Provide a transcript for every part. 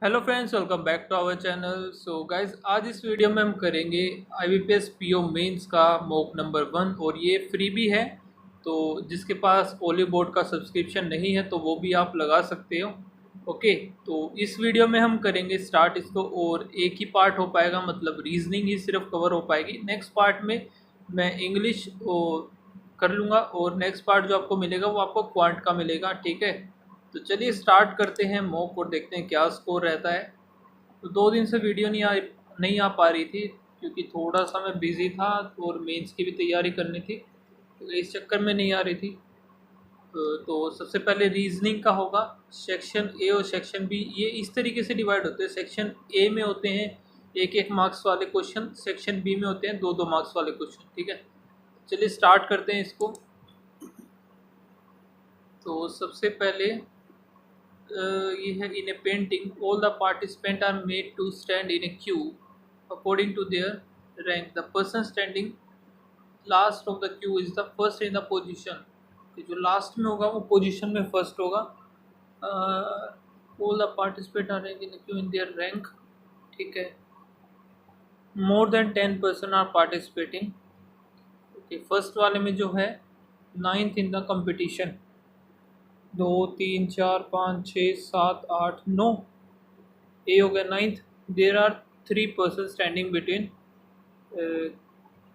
Hello friends, welcome back to our channel. So guys, आज इस video में हम करेंगे IBPS PO मेंस का मॉक नंबर 1 और ये फ्री भी है। तो जिसके पास ओली बोर्ड का सब्सक्रिप्शन नहीं है तो वो भी आप लगा सकते हो। ओके, तो इस वीडियो में हम करेंगे स्टार्ट इसको और एक ही पार्ट हो पाएगा, मतलब रीजनिंग ही सिर्फ कवर हो पाएगी। नेक्स्ट पार्ट में मैं इंग्लिश कर लूँगा और नेक्स्ट पार्ट जो आपको मिलेगा वो आपको क्वांट का मिलेगा। ठीक है, तो चलिए स्टार्ट करते हैं मॉक और देखते हैं क्या स्कोर रहता है। तो 2 दिन से वीडियो नहीं आ पा रही थी क्योंकि थोड़ा सा मैं बिज़ी था और मेंस की भी तैयारी करनी थी, तो इस चक्कर में नहीं आ रही थी। तो सबसे पहले रीजनिंग का होगा। सेक्शन ए और सेक्शन बी ये इस तरीके से डिवाइड होते हैं। सेक्शन ए में होते हैं 1-1 मार्क्स वाले क्वेश्चन, सेक्शन बी में होते हैं 2-2 मार्क्स वाले क्वेश्चन। ठीक है, चलिए स्टार्ट करते हैं इसको। तो सबसे पहले ये है, in a painting all the participant are made to stand in a queue according to their rank. The person standing last of the queue is the first in the position. जो last में होगा वो position में first होगा। All the participant are rank in queue in their rank. ठीक है, more than 10 person are participating. Okay, first वाले में जो है 9th इन द कंपटीशन। 2 3 4 5 6 7 8 9, ए हो गया 9th। There are 3 person standing between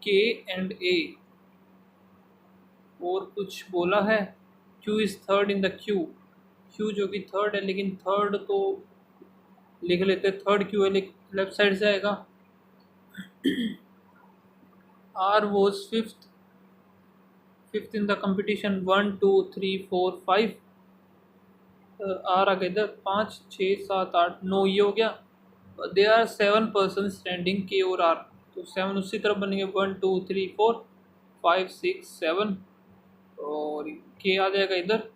K and A. और कुछ बोला है, Q is third in the queue. Q जो कि थर्ड है, लेकिन थर्ड तो लिख लेते, थर्ड क्यू है लेकिन लेफ्ट साइड से आएगा। R was fifth, fifth in the competition. 1 2 3 4 5। R आ गया इधर 5 6 7 8 9, ये हो गया। दे आर 7 पर्सन स्टैंडिंग के और आर, तो 7 उसी तरफ बनेंगे। 1 2 3 4 5 6 7 और के आ जाएगा इधर।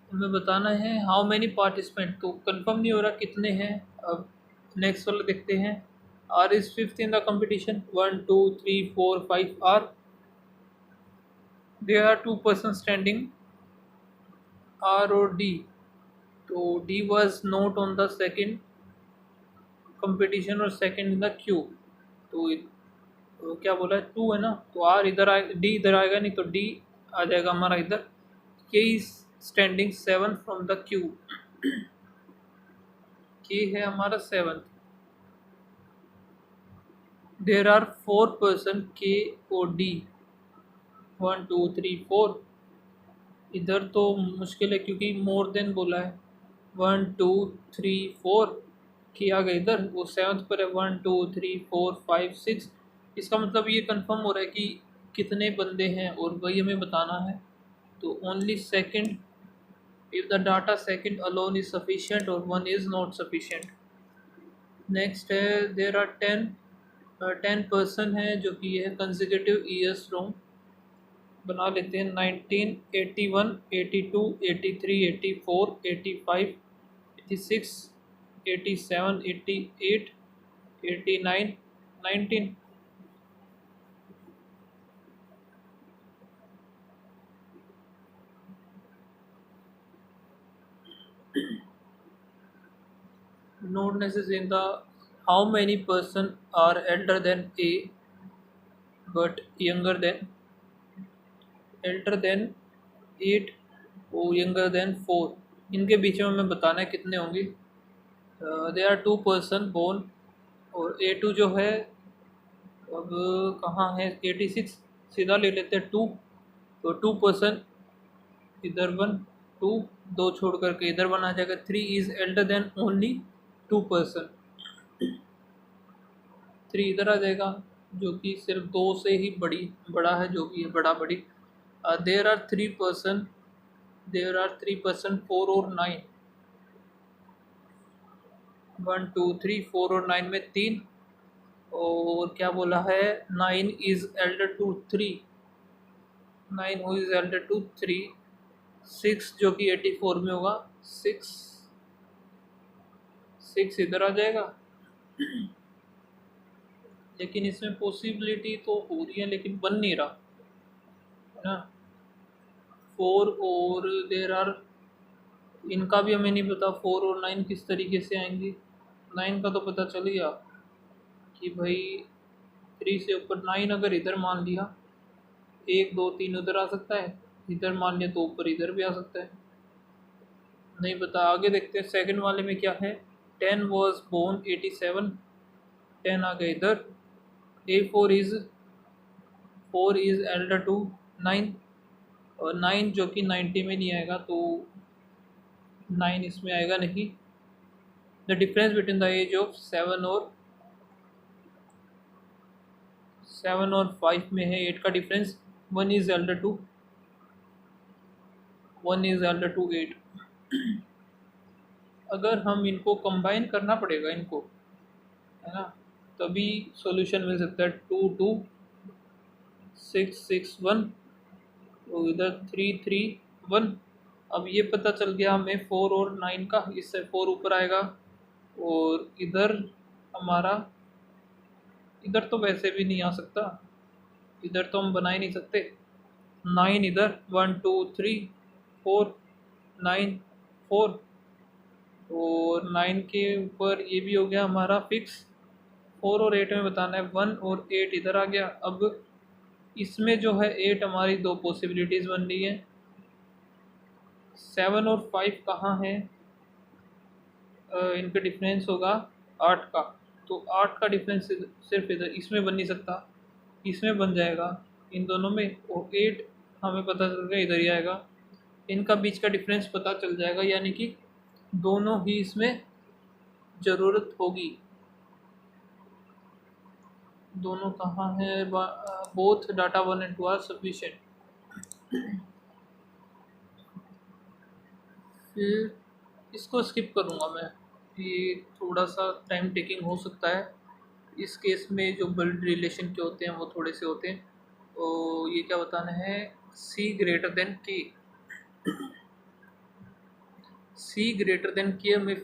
हमें बताना है हाउ मैनी पार्टिसिपेंट, तो कंफर्म नहीं हो रहा कितने हैं। अब नेक्स्ट वाला देखते हैं। R is fifth in the competition. 1 2 3 4 5 R. There are 2 person standing R और डी। तो D was not on the second competition और सेकेंड इन द क्यू। तो क्या बोला है, 2 है ना, तो आर इधर आए, डी इधर आएगा नहीं, तो डी आ जाएगा हमारा इधर। के is standing 7 from the Q. के है हमारा 7th। देर आर 4 पर्सन के और डी। 1 2 3 4। इधर तो मुश्किल है क्योंकि मोर देन बोला है। 1 2 3 4 के आ गए इधर, वो 7th पर है। 1 2 3 4 5 6। इसका मतलब ये कंफर्म हो रहा है कि कितने बंदे हैं और वही हमें बताना है। तो only second, if the data second alone is sufficient और one is not sufficient. Next है, देर आर 10 पर्सन है जो कि ये है कंसेक्यूटिव ईयर्स फ्रॉम। बना लेते हैं 19 81 82 83 84 85 86 87 88 89 19। Nodeness is in the how many person are elder than A but elder than 8 और younger than 4। इनके बीच में हमें बताना है कितने होंगे। दे आर 2 पर्सन बोर्न और A2 जो है, अब कहाँ है 86, सीधा ले लेते हैं 2। तो 2 पर्सन, इधर 1 2, 2 छोड़ करके इधर 1 आ जाएगा। 3 is elder than only 2 person. 3 इधर आ जाएगा जो कि सिर्फ 2 से ही बड़ा है, जो कि है बड़ा बड़ी। There are 3 person, there are 3 person 4 और 9। 1 2 3 4 और 9 में 3। और क्या बोला है, 9 is elder to 3। 9 who is elder to 3। 6 जो कि 84 में होगा। 6 6 इधर आ जाएगा। लेकिन इसमें पॉसिबिलिटी तो हो रही है लेकिन बन नहीं रहा है ना। 4 और देर आर इनका भी हमें नहीं पता 4 और 9 किस तरीके से आएंगे। 9 का तो पता चल गया कि भाई 3 से ऊपर 9 अगर इधर मान लिया, 1 2 3 उधर आ सकता है, इधर मान लिया तो ऊपर इधर भी आ सकता है। नहीं पता, आगे देखते हैं सेकंड वाले में क्या है। 10 वॉज बोर्न 87, 10 आ गया इधर। A4 इज एल्डर टू 9, और 9 जो कि 90 में नहीं आएगा, तो 9 इसमें आएगा नहीं। The difference between the age of 7 और 5 में है 8 का डिफरेंस। 1 is elder to 8। अगर हम इनको कंबाइन करना पड़ेगा इनको, है ना, तभी सॉल्यूशन मिल सकता है। 2 2 6 6 1, तो इधर 3 3 1। अब ये पता चल गया हमें 4 और 9 का, इससे 4 ऊपर आएगा। और इधर हमारा, इधर तो वैसे भी नहीं आ सकता, इधर तो हम बना ही नहीं सकते। 9 इधर 1 2 3 4, 9 4, और 9 के ऊपर ये भी हो गया हमारा फिक्स। 4 और 8 में बताना है, 1 और 8 इधर आ गया। अब इसमें जो है 8 हमारी दो पॉसिबिलिटीज़ बन रही है। 7 और 5 कहाँ है, इनका डिफरेंस होगा 8 का, तो 8 का डिफरेंस सिर्फ इधर, इसमें बन नहीं सकता, इसमें बन जाएगा इन दोनों में। और 8 हमें पता चल गया इधर ही आएगा। इनका बीच का डिफरेंस पता चल जाएगा, यानी कि दोनों ही इसमें ज़रूरत होगी। दोनों कहाँ है, both data 1 and 2 are sufficient. फिर इसको स्किप करूँगा मैं, ये थोड़ा सा टाइम टेकिंग हो सकता है। इस केस में जो ब्लड रिलेशन के होते हैं वो थोड़े से होते हैं। तो ये क्या बताना है, C ग्रेटर देन के। C ग्रेटर देन के हमें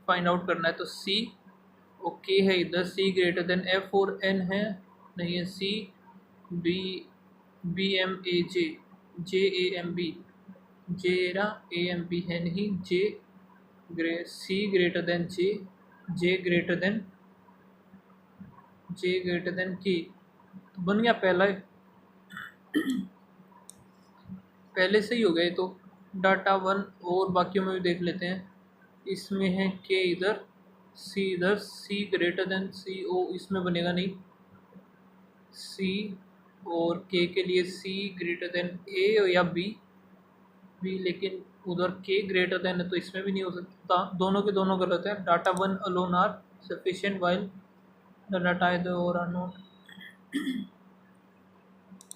फाइंड आउट करना है, तो C ओके है इधर। C ग्रेटर देन F और N है, नहीं है। C B B M A J J A M B, जेरा A M B है नहीं। C greater than J greater than K, तो बन गया पहला, पहले से ही हो गया। तो डाटा 1 और बाकियों में भी देख लेते हैं। इसमें है K इधर, C इधर। C greater than C O इसमें बनेगा नहीं, C और K के लिए C ग्रेटर देन A या B, लेकिन उधर K ग्रेटर देन है तो इसमें भी नहीं हो सकता। दोनों के दोनों गलत है। Data 1 alone are sufficient while the data इधर और आर नॉट।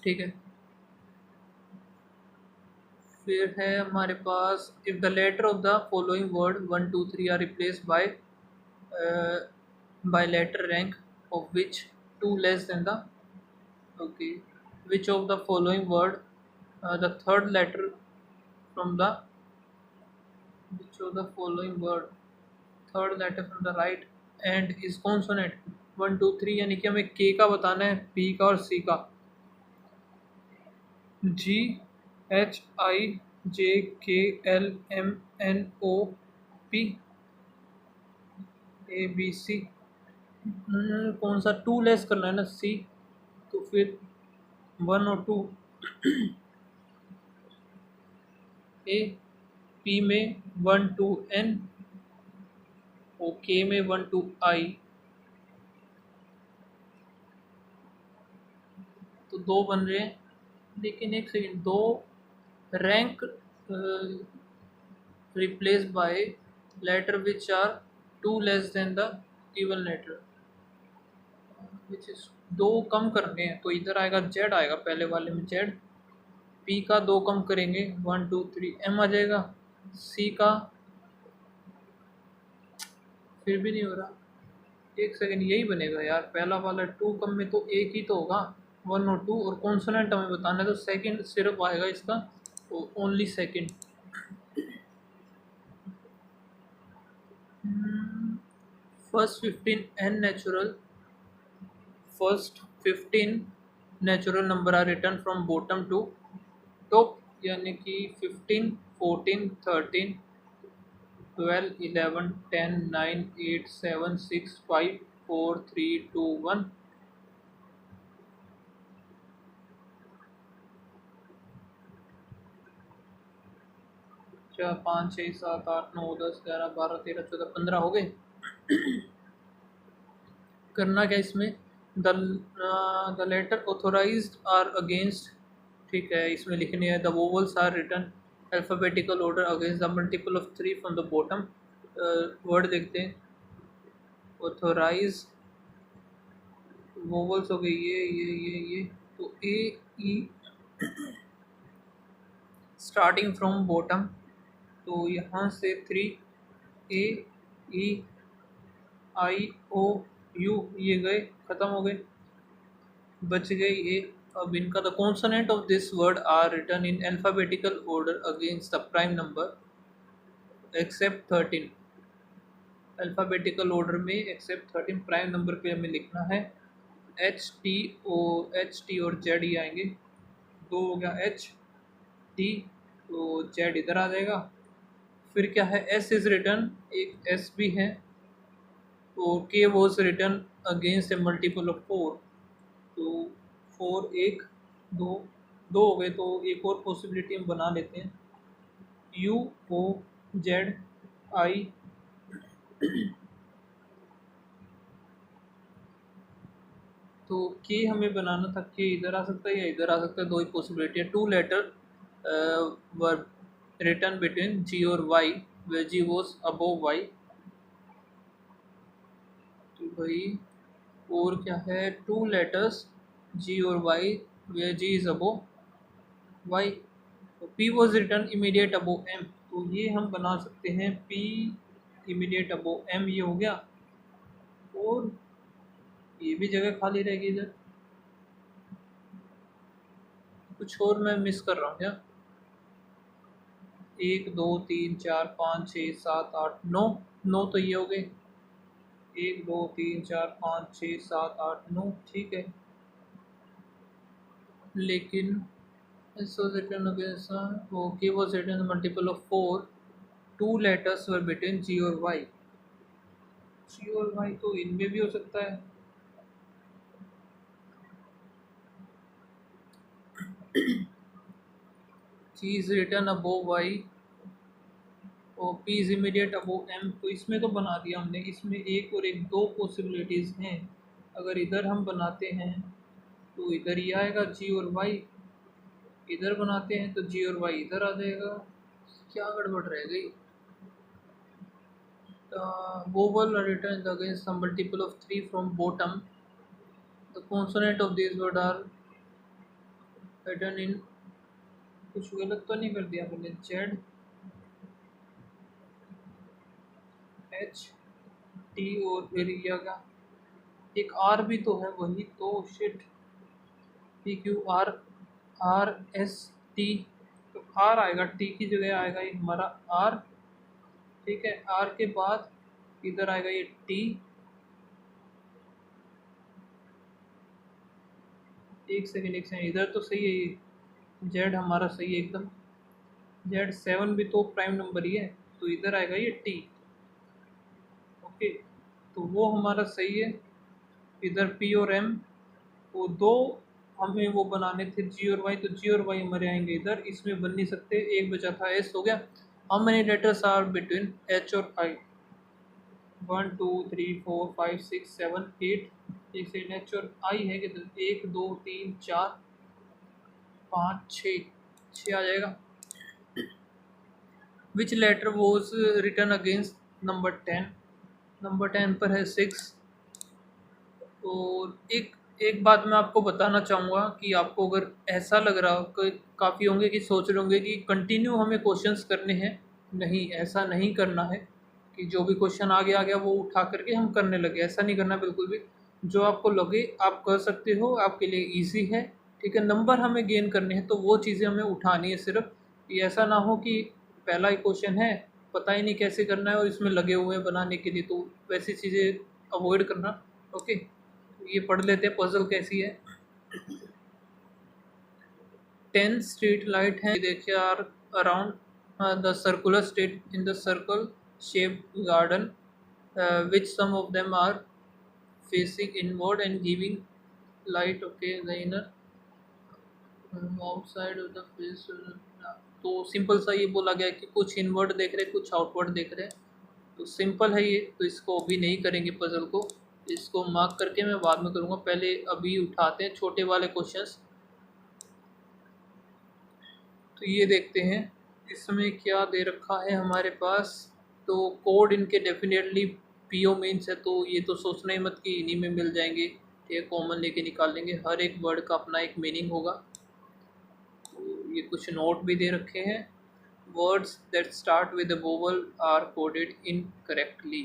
ठीक है। फिर है हमारे पास, if the letter of the following word 1 2 3 are replace by letter rank of which 2 less than the, okay, which of the following word the third letter from the, which of the following word third letter from the right and is consonant। 1 2 3 यानी कि हमें K का बताना है, P का और C का। G H I J K L M N O P A B C। कौन सा 2 लेस करना है ना, C, तो फिर 1 और 2। A P में 1 2 N और K में 1 2 I, तो 2 बन रहे हैं। लेकिन एक second, 2 rank replace by letter which are 2 less than the given letter, which is 2 कम करने हैं, तो इधर आएगा Z आएगा पहले वाले में Z। P का 2 कम करेंगे 1 2 3 M आ जाएगा। C का फिर भी नहीं हो रहा, एक सेकेंड, यही बनेगा यार पहला वाला। 2 कम में तो एक ही तो होगा, 1 और 2, और कॉन्सोनेंट हमें बताना है तो सेकंड सिर्फ आएगा इसका, only second. First 15 natural number are return from bottom to top, यानी कि 15 14 13 12 11 10 9 8 7 6 5 4 3 2 1। चार 5 6 7 8 9 10 11 12 13 14 15 हो गए। करना क्या इसमें, the letter authorized are against, ठीक है, इसमें लिखने हैं the vowels are written alphabetical order against the multiple of 3 from the bottom. Word देखते हैं, ऑथोराइज, वोवल्स हो गई ये, तो A E starting from bottom, तो यहाँ से 3 ए ई आई ओ यू, ये गए, ख़त्म हो गए, बच गई ये। अब इनका the consonant of this word are written in alphabetical order against the prime number except 13। Alphabetical order में एक्सेप्ट 13, प्राइम नंबर पे हमें लिखना है। एच टी और जेड ही आएंगे, दो हो गया एच टी, तो जेड इधर आ जाएगा। फिर क्या है, एस इज़ रिटन, एक एस भी है, और K was written against a multiple of 4, तो 4 एक दो, दो हो गए, तो एक और पॉसिबिलिटी हम बना लेते हैं, यू ओ जेड आई, तो के हमें बनाना था, के इधर आ सकता है या इधर आ सकता है, दो ही पॉसिबिलिटी है। 2 letter were written between G और Y way G was above Y, तो भाई और क्या है, 2 लेटर्स जी और Y way G is above Y, तो P was written immediate above M, तो ये हम बना सकते हैं पी इमीडिएट अबोव एम, ये हो गया। और ये भी जगह खाली रहेगी इधर, कुछ और मैं मिस कर रहा हूँ क्या, 1 2 3 4 5 6 7 8 9, 9 तो ये हो गए, 1 2 3 4 5 6 7 8 9, ठीक है। लेकिन okay was written multiple of 4, 2 letters were between G और वाई, जी और वाई तो इनमें भी हो सकता है। G is written above Y और P is immediate above M, तो इसमें तो बना दिया हमने, इसमें एक और एक दो पॉसिबिलिटीज़ हैं। अगर इधर हम बनाते हैं तो इधर ही आएगा जी और वाई, इधर बनाते हैं तो जी और वाई इधर आ जाएगा, क्या गड़बड़ रह गई। Vowel return against some multiple of 3 from bottom, the consonant of this word are return in, कुछ गलत तो नहीं कर दिया मैंने, जेड एच टी और फिर ये क्या, एक आर भी तो है, वही तो shit, P Q are are S T, तो आर आएगा, टी की जगह आएगा ये हमारा आर, ठीक है। आर के बाद इधर आएगा ये टी, एक सेकेंड, इधर तो सही है ये, जेड हमारा सही है एकदम, जेड 7 भी तो प्राइम नंबर ही है, तो इधर आएगा ये टी, ओके, तो वो हमारा सही है। इधर पी और एम, वो दो हमें वो बनाने थे जी और वाई, तो जी और वाई हमारे आएंगे इधर, इसमें बन नहीं सकते, एक बचा था एस, हो गया। How many letters are between H और आई, 1 2 3 4 5 6 7 8, एक सेकेंड, एच और आई है कि 1 2 3 4 5 6, 6 आ जाएगा। Which letter was return against number 10, number 10 पर है 6। और एक एक बात मैं आपको बताना चाहूँगा कि आपको अगर ऐसा लग रहा हो कि काफ़ी होंगे कि सोच रहे होंगे कि कंटिन्यू हमें क्वेश्चंस करने हैं, नहीं, ऐसा नहीं करना है कि जो भी क्वेश्चन आ गया वो उठा करके हम करने लगे, ऐसा नहीं करना बिल्कुल भी। जो आपको लगे आप कर सकते हो, आपके लिए ईजी है, ठीक है। नंबर हमें गेन करने हैं तो वो चीज़ें हमें उठानी है सिर्फ, ये ऐसा ना हो कि पहला ही क्वेश्चन है, पता ही नहीं कैसे करना है और इसमें लगे हुए हैं बनाने के लिए, तो वैसी चीज़ें अवॉइड करना, ओके। ये पढ़ लेते हैं पजल कैसी है। 10 स्ट्रीट लाइट हैं, देखिए are around the circular state in the circle shaped garden, which some of them are facing inward and giving light. Okay, the inner outside of the face. तो simple सा ये बोला गया है कि कुछ इनवर्ड देख रहे हैं, कुछ आउटवर्ड देख रहे हैं। तो सिंपल है ये, तो इसको अभी नहीं करेंगे पजल को, इसको मार्क करके मैं बाद में करूँगा। पहले अभी उठाते हैं छोटे वाले क्वेश्चंस। तो ये देखते हैं इसमें क्या दे रखा है हमारे पास। तो कोड इनके डेफिनेटली पीओ मेंस है, तो ये तो सोचना ही मत कि इन्हीं में मिल जाएंगे। ये कॉमन लेके निकाल लेंगे, हर एक वर्ड का अपना एक मीनिंग होगा। तो ये कुछ नोट भी दे रखे हैं। Words that start with a vowel are coded incorrectly.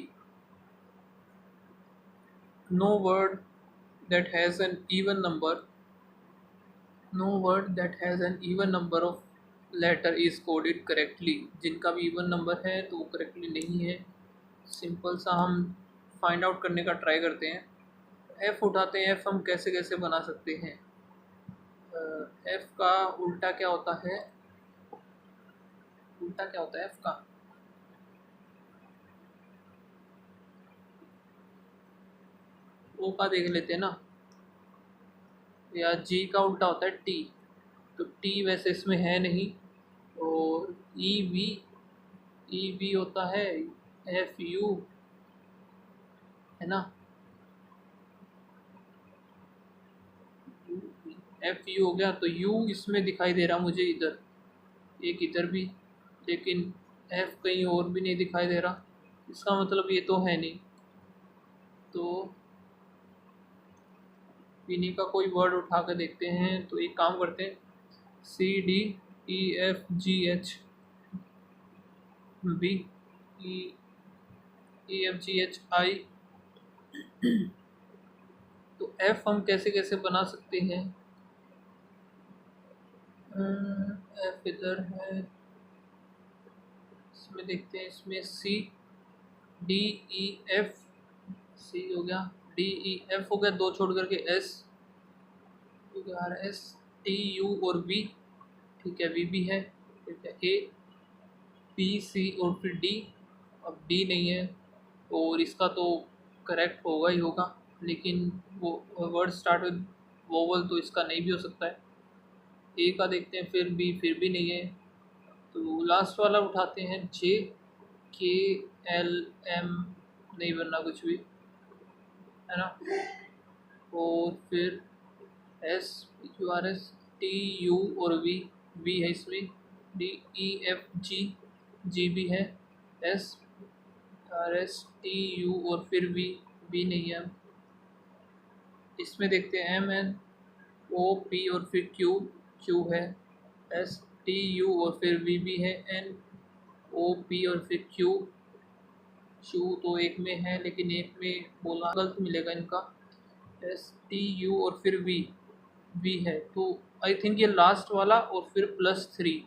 No word that has an even number no word that has an even number of letter is coded correctly. जिनका भी इवन नंबर है तो वो correctly नहीं है। Simple सा हम find out करने का ट्राई करते हैं। एफ़ उठाते हैं। एफ़ हम कैसे कैसे बना सकते हैं। एफ़ का उल्टा क्या होता है, उल्टा क्या होता है एफ़ का? ओ का देख लेते हैं ना, या जी का उल्टा होता है टी। तो टी वैसे इसमें है नहीं। और ई वी होता है एफ यू, है ना। एफ यू हो गया, तो यू इसमें दिखाई दे रहा मुझे इधर, एक इधर भी, लेकिन एफ कहीं और भी नहीं दिखाई दे रहा। इसका मतलब ये तो है नहीं। तो इन्हीं का कोई वर्ड उठा कर देखते हैं। तो एक काम करते हैं, C D E F G H B E F G H I. तो एफ हम कैसे कैसे बना सकते हैं। एफ इधर है, इसमें देखते हैं। इसमें सी डी ई एफ, सी हो गया, डी ई एफ हो गया, दो छोड़ करके एस हो गया, आर एस टी यू और वी। ठीक है, वी भी है। ठीक है, ए पी सी और फिर डी। अब डी नहीं है और इसका तो करेक्ट होगा ही होगा, लेकिन वो वर्ड स्टार्ट विद वोवल, तो इसका नहीं भी हो सकता है। ए का देखते हैं, फिर भी नहीं है। तो लास्ट वाला उठाते हैं, जे के एल एम, नहीं बनना कुछ भी, है ना। और फिर S Q R S T U और वी, वी है इसमें, डी ई एफ जी, जी भी है, S R S T U और फिर वी, वी नहीं है। इसमें देखते हैं एम एन ओ पी और फिर क्यू, क्यू है, एस टी यू और फिर वी भी है, एन ओ पी और फिर क्यू, क्यू तो एक में है लेकिन एक में बोला गलत मिलेगा इनका। एस टी यू और फिर वी, वी है। तो आई थिंक ये लास्ट वाला और फिर +3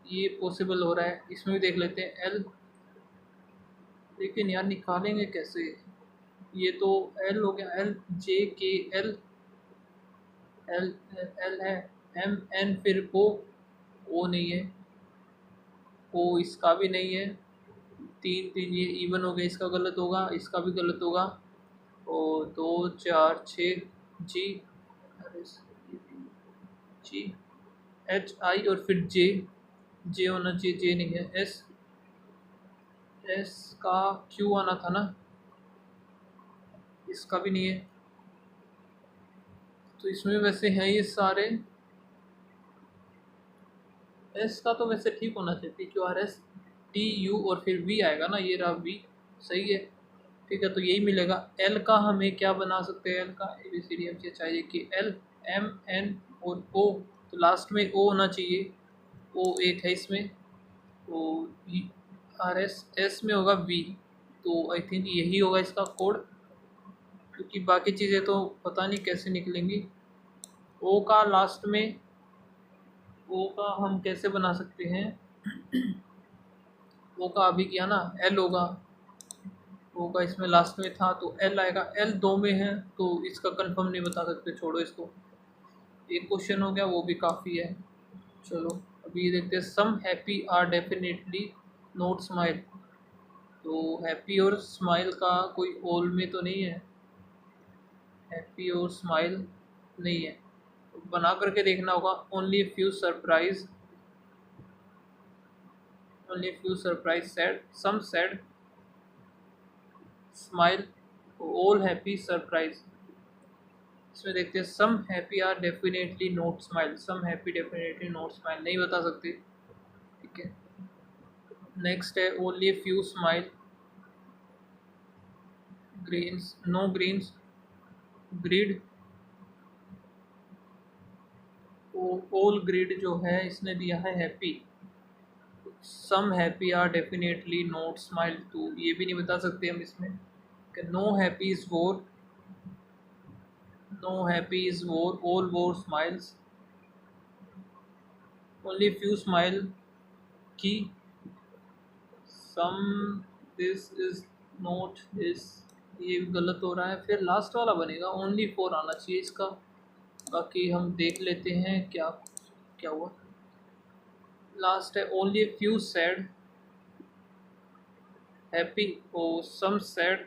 ये पॉसिबल हो रहा है। इसमें भी देख लेते हैं एल, लेकिन यार निकालेंगे कैसे। ये तो एल हो गया, L J K L, L L है, एम एन फिर ओ नहीं है, ओ इसका भी नहीं है। 3 ये इवन हो गया, इसका गलत होगा, इसका भी गलत होगा। और 2 4 6 जी, जी एच आई और फिर जे, जे होना चाहिए, जे नहीं है। एस, एस का क्यू आना था ना, इसका भी नहीं है। तो इसमें वैसे हैं ये सारे। एस का तो वैसे ठीक होना चाहिए, P Q R S T U और फिर वी आएगा ना, ये रहा वी, सही है। ठीक है, तो यही मिलेगा। एल का हमें क्या बना सकते हैं, एल का A B C D F G चाहिए कि एल एम एन और ओ, तो लास्ट में ओ होना चाहिए, ओ एक है इसमें। तो आर एस, एस में होगा वी, तो आई थिंक यही होगा इसका कोड, क्योंकि बाकी चीज़ें तो पता नहीं कैसे निकलेंगी। ओ का लास्ट में, ओ का हम कैसे बना सकते हैं। ओ का अभी किया ना, एल होगा, ओ का इसमें लास्ट में था तो एल आएगा। एल 2 में है तो इसका कंफर्म नहीं बता सकते, छोड़ो इसको। एक क्वेश्चन हो गया, वो भी काफ़ी है। चलो अभी देखते हैं। Some happy are definitely not smile. तो हैप्पी और स्माइल का कोई ओल में तो नहीं है, हैप्पी और स्माइल नहीं है, तो बना करके देखना होगा। Only few surprise, only few surprise sad, some sad, smile, all happy surprise. इसमें देखते हैं, some happy are definitely not smile, some happy definitely not smile नहीं बता सकते, ठीक है। नेक्स्ट है only few smile, greens, no greens, greed, all greed जो है इसने दिया है happy, some happy are definitely not smile, तो ये भी नहीं बता सकते हम इसमें। नो हैप्पी इज वोर, नो हैप्पी इज वोर, ऑल वोर स्माइल्स, ओनली फ्यू स्माइल की, सम दिस इज नॉट दिस, ये भी गलत हो रहा है। फिर लास्ट वाला बनेगा, ओनली फोर आना चाहिए इसका। बाकी हम देख लेते हैं क्या क्या हुआ। लास्ट है ओनली फ्यू सैड, हैप्पी और सम सैड,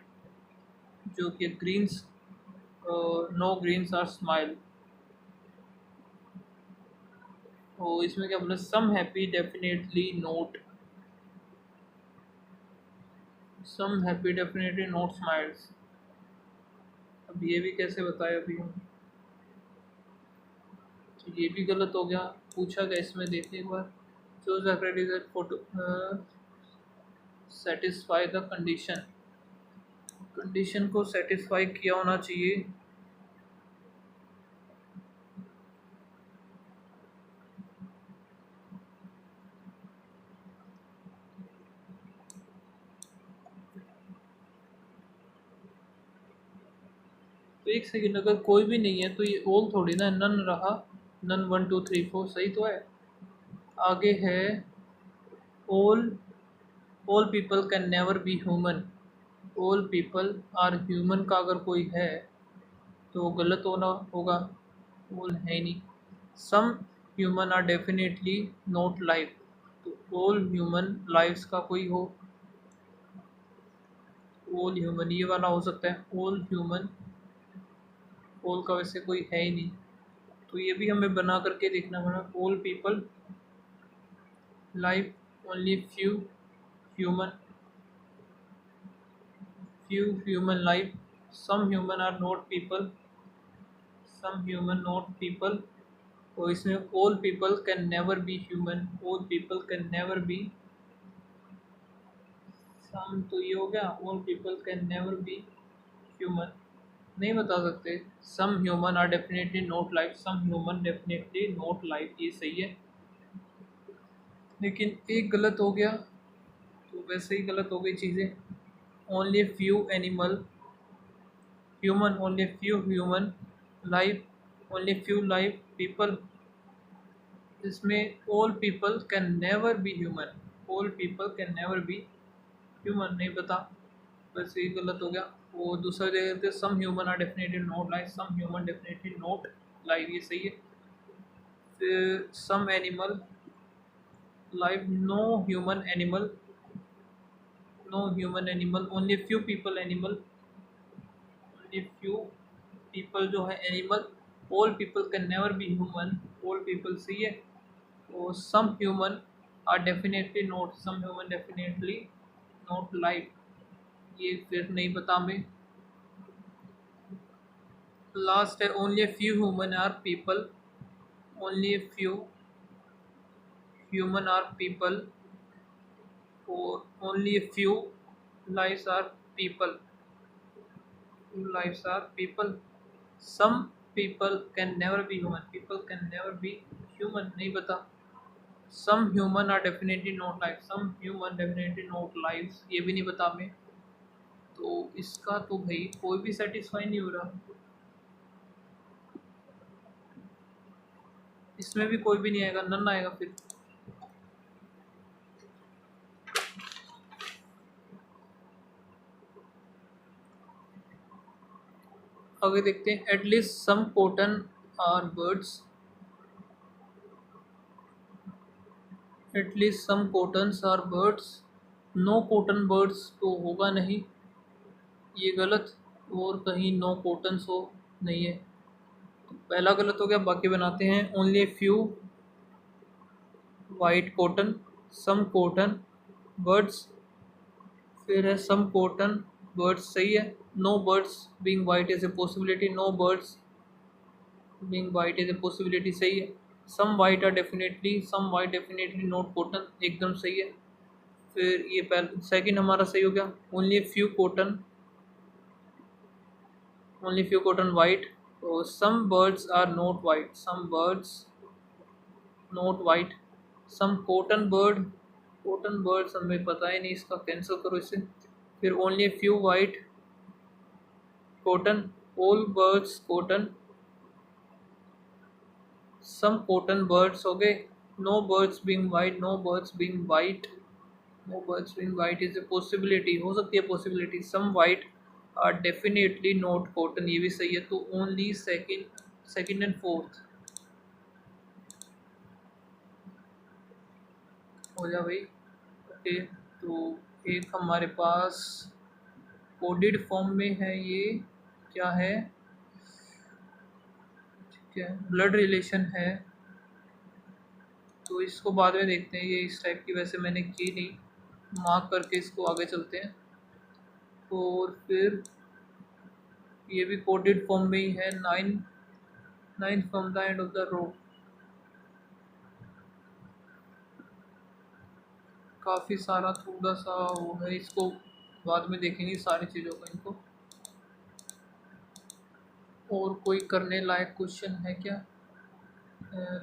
जो कि greens, no greens are smile. तो इसमें क्या बोला, some happy definitely not, some happy definitely not smiles. अब ये भी कैसे बताए अभी हम, तो ये भी गलत हो गया। पूछा गया इसमें, देखिए एक बार, choose the credit photo satisfy the condition, condition को सेटिस्फाई किया होना चाहिए। तो एक सेकेंड, अगर कोई भी नहीं है तो ये ऑल थोड़ी ना, नन रहा, नन 1 2 3 4 सही तो है। आगे है all, all people can never be human, all people are human का अगर कोई है तो गलत होना होगा, ऑल है ही नहीं। Some human are definitely not life, तो ऑल ह्यूमन लाइफ्स का कोई हो, ऑल ह्यूमन ये वाला हो सकता है, ऑल ह्यूमन, ऑल का वैसे कोई है ही नहीं, तो ये भी हमें बना करके देखना पड़ा। All people life, only few human, few human life, some human are not people, some human not people. और इसमें all people can never be human, all people can never be, some तो ये हो गया, all people can never be human नहीं बता सकते। Some human are definitely not life, some human definitely not life, ये सही है, लेकिन एक गलत हो गया, तो वैसे ही गलत हो गई चीज़ें। Only few animal human, only few human life, only few life people, इसमें all people can never be human, all people can never be human नहीं पता, बस ये गलत हो गया। वो दूसरा जगह थे, some human are definitely not life, some human definitely not life, ये सही है। फिर some animal life, no human animal, no human animal, only few people animal, only few people जो है animal, all people can never be human, all people सही है। और some human are definitely not, some human definitely not life, ये फिर नहीं पता हमें। लास्ट है only few human are people, only few human are people, और only few lives are people, lives are people, some people can never be human, people can never be human नहीं पता। Some human are definitely not life, some human definitely not life, ये भी नहीं पता हमें। तो इसका तो भाई कोई भी सेटिस्फाई नहीं हो रहा, इसमें भी कोई भी नहीं आएगा, नन आएगा फिर। आगे देखते हैं, at least some cotton are birds, at least some cottons are birds, no cotton birds तो होगा नहीं, ये गलत। और कहीं नो कॉटन्स हो, नहीं है, तो पहला गलत हो गया। बाकी बनाते हैं। Only few white cotton, some cotton birds, फिर है सम कॉटन बर्ड्स, सही है। No birds being white is a possibility, no birds being white is a possibility, सही है। Some white are definitely, some white definitely not cotton, एकदम सही है। फिर ये पहला सेकंड हमारा सही हो गया। Only few cotton, only few cotton white, तो some birds are not white, some birds not white, some cotton birds हमें पता ही नहीं, इसका कैंसिल करो इसे। फिर only few white cotton, all birds cotton, some cotton birds हो गए। No birds being white, no birds being white, no birds being white is a possibility, हो सकती है possibility. Some white are definitely not cotton, ये भी सही है। तो ओनली सेकंड एंड फोर्थ हो जा भाई। ओके, तो एक हमारे पास कोडेड फॉर्म में है, ये क्या है, ठीक है, ब्लड रिलेशन है, तो इसको बाद में देखते हैं। ये इस टाइप की वैसे मैंने की नहीं, मार्क करके इसको आगे चलते हैं। और फिर ये भी कोडेड फॉर्म में ही है, nine from the end of the row, काफ़ी सारा थोड़ा सा वो है, इसको बाद में देखेंगे सारी चीज़ों को इनको। और कोई करने लायक क्वेश्चन है क्या,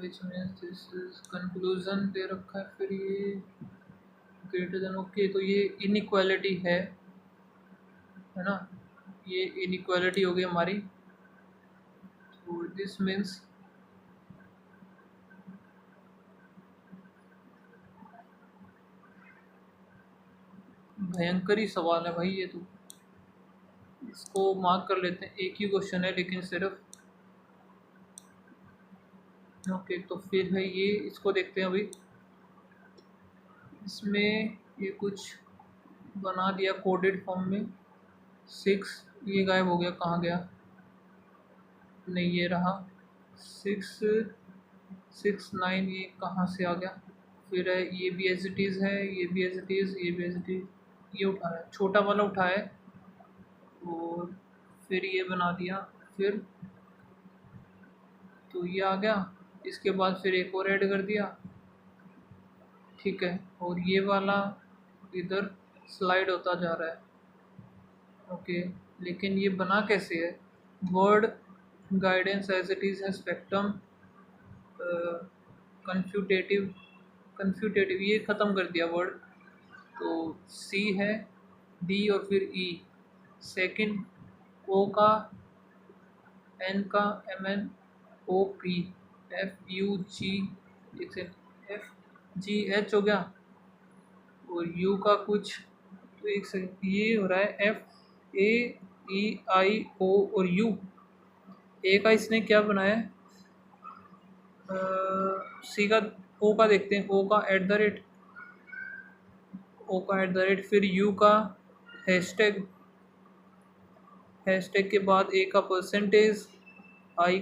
which means this is conclusion दे रखा है। फिर ये ग्रेटर देन, ओके, तो ये इनइक्वालिटी है ना, ये इनइक्वालिटी हो गई हमारी। तो दिस मीन्स भयंकर ही सवाल है भाई ये तो, इसको मार्क कर लेते हैं। एक ही क्वेश्चन है लेकिन सिर्फ, ओके, तो फिर है ये, इसको देखते हैं अभी। इसमें ये कुछ बना दिया कोडेड फॉर्म में। 6, ये गायब हो गया, कहाँ गया, नहीं ये रहा। 6 6 9, ये कहाँ से आ गया। फिर है ये भी एज इट इज़ है, ये भी एज इट इज़, ये भी एज इट इज़, ये उठा है, छोटा वाला उठा है। और फिर ये बना दिया। फिर तो ये आ गया, इसके बाद फिर एक और ऐड कर दिया, ठीक है। और ये वाला इधर स्लाइड होता जा रहा है, ओके। लेकिन ये बना कैसे है, word guidance as it is है, स्पेक्ट्रम कंफ्यूटेटिव, ये ख़त्म कर दिया वर्ड। तो सी है, डी और फिर ई, सेकंड ओ का, एन का, M N O P, F U G, F G H हो गया। और यू का कुछ, तो एक सेकंड, ये हो रहा है एफ ए ई आई ओ और यू। ए का इसने क्या बनाया है, सी का, ओ का देखते हैं, ओ का एट द रेट, फिर यू का हैशटैग, के बाद ए का परसेंटेज, आई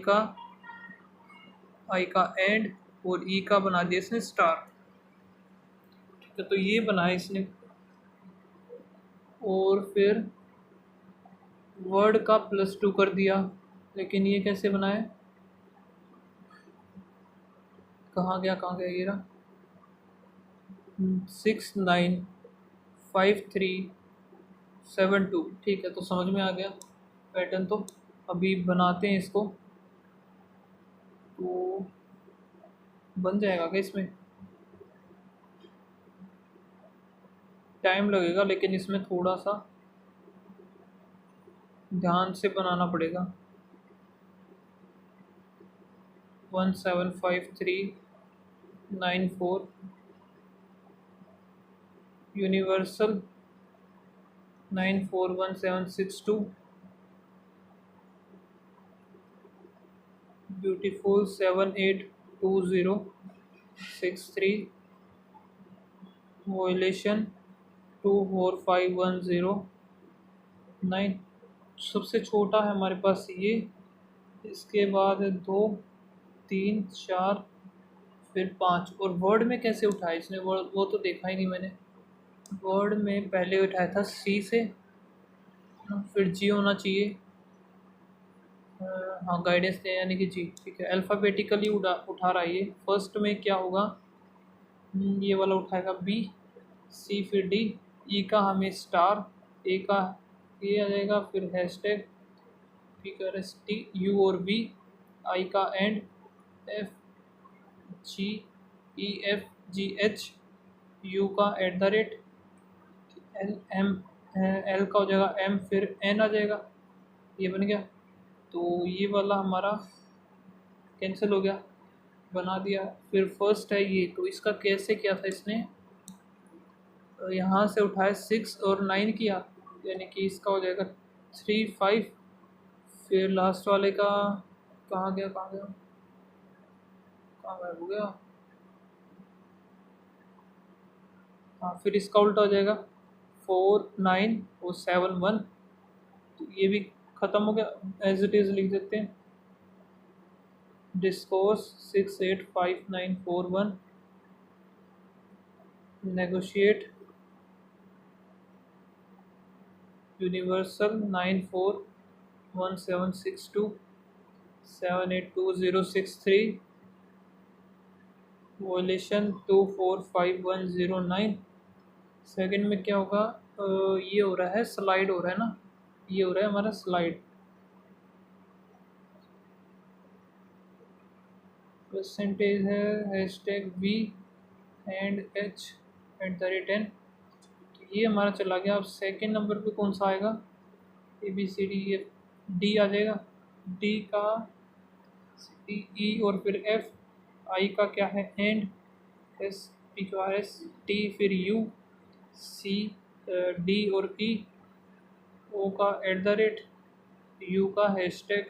का एंड, और ई का बना दिया इसने स्टार, ठीक है। तो ये बनाया इसने। और फिर वर्ड का +2 कर दिया, लेकिन ये कैसे बनाए, कहाँ गया ये रहा। 6 9 5 3 7 2, ठीक है, तो समझ में आ गया पैटर्न। तो अभी बनाते हैं इसको, तो बन जाएगा क्या, इसमें टाइम लगेगा लेकिन इसमें थोड़ा सा ध्यान से बनाना पड़ेगा। 1 7 5 3 9 4 यूनिवर्सल 9 4 1 7 6 2 ब्यूटीफुल 7 8 2 0 6 3 वोलेशन 245109 सबसे छोटा है हमारे पास ये। इसके बाद 2 3 4 फिर 5। और वर्ड में कैसे उठाया इसने? वर्ड वो तो देखा ही नहीं मैंने। वर्ड में पहले उठाया था सी से, फिर जी होना चाहिए। हाँ गाइडेंस दे यानी कि जी, ठीक है। अल्फ़ाबेटिकली उठा रहा है ये। फर्स्ट में क्या होगा? ये वाला उठाएगा बी, सी फिर डी, ई का हमें स्टार, ए का ए आ जाएगा, फिर हैशटैग, पी का एस टी, यू और वी, आई का and, F G, E F G H, U का at the rate, L M, L का हो जाएगा एम, फिर एन आ जाएगा। ये बन गया। तो ये वाला हमारा कैंसिल हो गया, बना दिया। फिर फर्स्ट है ये, तो इसका कैसे किया था इसने? यहाँ से उठाया 6 और 9 किया, यानी कि इसका हो जाएगा 3 5। फिर लास्ट वाले का कहाँ गया, कहाँ गया, कहाँ गायब हो गया? हाँ, फिर इसका उल्टा हो जाएगा 4 9 और 7 1। तो ये भी ख़त्म हो गया, एज इट इज़ लिख देते हैं। Discourse 6 8 5 9 4 1, negotiate universal 9 4 1 7 6 2 7 8 2 0 6 3, वोलेशन 2 4 5 1 0 9। सेकेंड में क्या होगा? ये हो रहा है स्लाइड, हो रहा है ना, ये हो रहा है हमारा स्लाइड। परसेंटेज है hashtag V and H at the rate N. तो ये हमारा चला गया। अब सेकेंड नंबर पे कौन सा आएगा? A B C D F, D आ जाएगा। डी का सी ई और फिर एफ, आई का क्या है and, S P Q R S T, फिर यू, सी डी और ई, ओ का एट द रेट, यू का हैशटैग,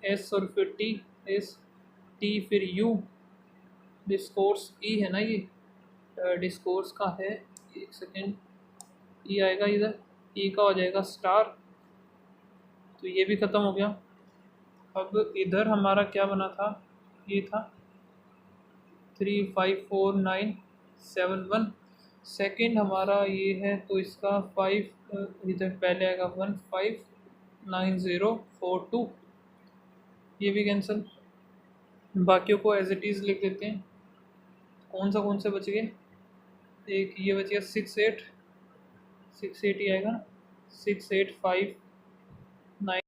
एस और फिर टी, एस टी फिर यू, डिस्कोर्स ई है ना ये, डिस्कोर्स का है। एक सेकेंड, ई आएगा इधर, ई का हो जाएगा स्टार। तो ये भी ख़त्म हो गया। अब इधर हमारा क्या बना था? ये था 3 5 4 9 7 1। सेकेंड हमारा ये है, तो इसका 5 इधर पहले आएगा 1 5 9 0 4 2। ये भी कैंसिल। बाकियों को एज इट इज़ लिख देते हैं। कौन से बच गए? एक ये बच गया 6 8, 6 8 ही आएगा ना, 6 8 5 9।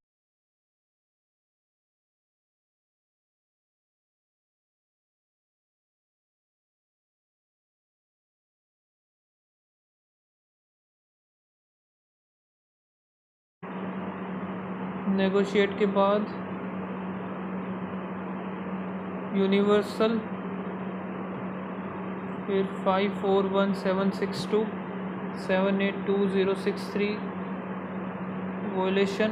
नेगोशिएट के बाद यूनिवर्सल, फिर 5 4 1 7 6 2 7 8 2 0 6 3, वोलेशन,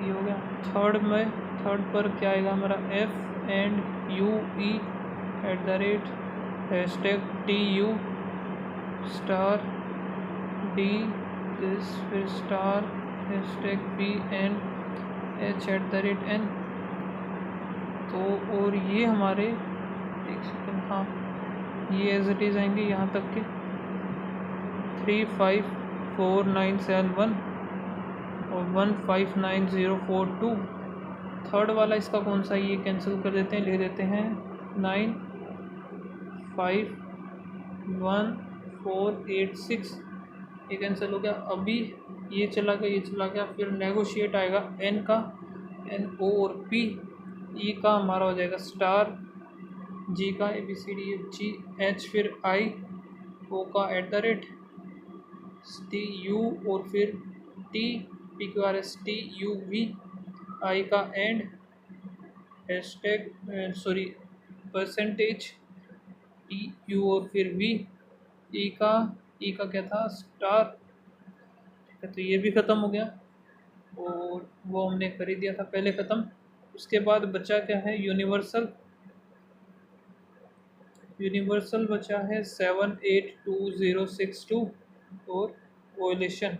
ये हो गया। थर्ड में, थर्ड पर क्या आएगा हमारा? F and U E at the rate, hashtag T U star D this, फिर star hashtag P N H at the rate N. तो और ये हमारे, एक सेकेंड, हाँ ये एज इट इज़ आएंगे यहाँ तक के 3 5 4 9 7 1 और 1 5 9 0 4 2। थर्ड वाला इसका कौन सा? ये कैंसिल कर देते हैं, ले देते हैं 9 5 1 4 8 6। ये कैंसिल हो गया। अभी ये चला गया, ये चला गया। फिर नेगोशिएट आएगा एन का, एन ओ और पी, ई का हमारा हो जाएगा स्टार, जी का A B C D F G, H फिर आई, ओ का at the rate, T U और फिर T, P Q R S T U V, I का and, hashtag sorry percentage, T U और फिर we, ई का क्या था? स्टार। ठीक है, तो ये भी ख़त्म हो गया और वो हमने कर ही दिया था पहले ख़त्म। उसके बाद बचा क्या है? यूनिवर्सल। यूनिवर्सल बचा है 782062 और वोलेशन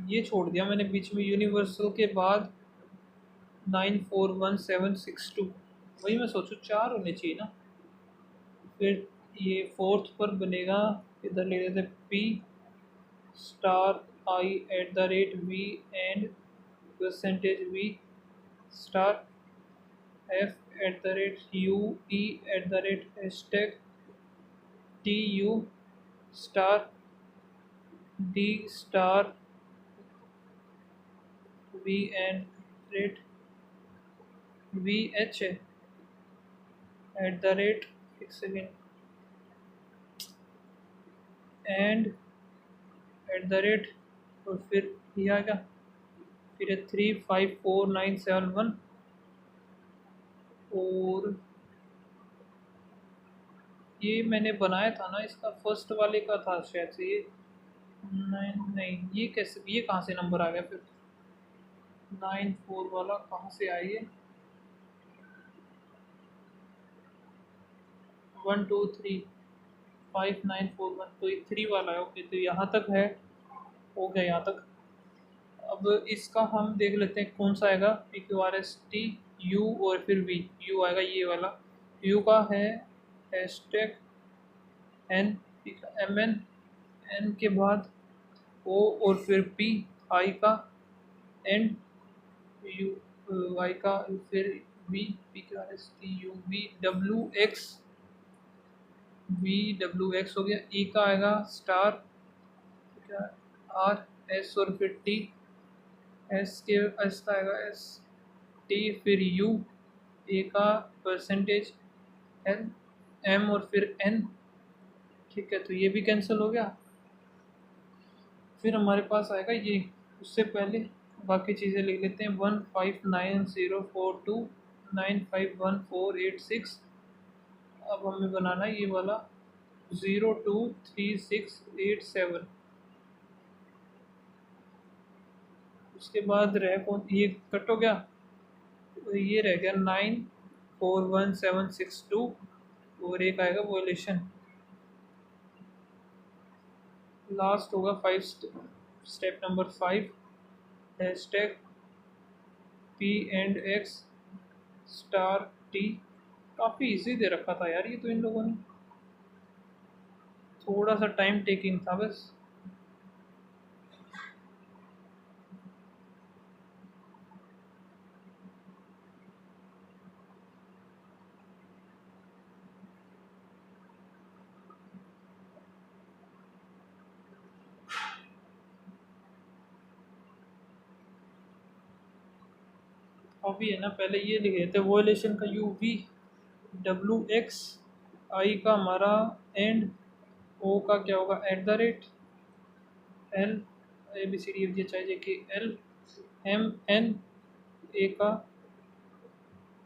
ये छोड़ दिया मैंने बीच में, यूनिवर्सल के बाद 941762, वही मैं सोचूं 4 होने चाहिए ना। फिर ये फोर्थ पर बनेगा, इधर ले लेते P star I at the rate V and percentage V star F at the rate U E at the rate hashtag T U star D star V and rate V H at the rate, एक second, and at the rate, और फिर ये आएगा, फिर 354971, और ये मैंने बनाया था ना, इसका फर्स्ट वाले का था शायद से ये। नहीं नहीं, ये कैसे, ये कहाँ से नंबर आ गया फिर, 94 वाला कहाँ से आया ये, 123594 1, तो ये 3 वाला है। ओके, तो यहाँ तक है, हो गया यहाँ तक। अब इसका हम देख लेते हैं कौन सा आएगा, P Q R S T U और फिर वी, यू आएगा ये वाला, यू का है हैशटैग एन, पी का एम एन, एन के बाद ओ और फिर पी, आई का एंड, यू वाई का, फिर V, P Q R S T U V W X, V W X हो गया, ई का आएगा स्टार, आर एस और फिर टी, एस के एस का आएगा एस टी, फिर यू, ए का परसेंटेज एन, एम और फिर एन। ठीक है, तो ये भी कैंसिल हो गया। फिर हमारे पास आएगा ये, उससे पहले बाकी चीज़ें लिख लेते हैं, 159042951486। अब हमें बनाना है ये वाला 023687, उसके बाद रह कौन, ये कट हो गया, तो ये रह गया 941762, और एक आएगा वोलेशन, लास्ट होगा 5, step number 5, hashtag P and x star T. काफ़ी इजी दे रखा था यार ये तो इन लोगों ने, थोड़ा सा टाइम टेकिंग था बस। अभी है ना, पहले ये लिख देते हैं वोलेशन का U V W X, I का हमारा एंड, ओ का क्या होगा at the rate, L A B C D F G H I J K L M N, ए का,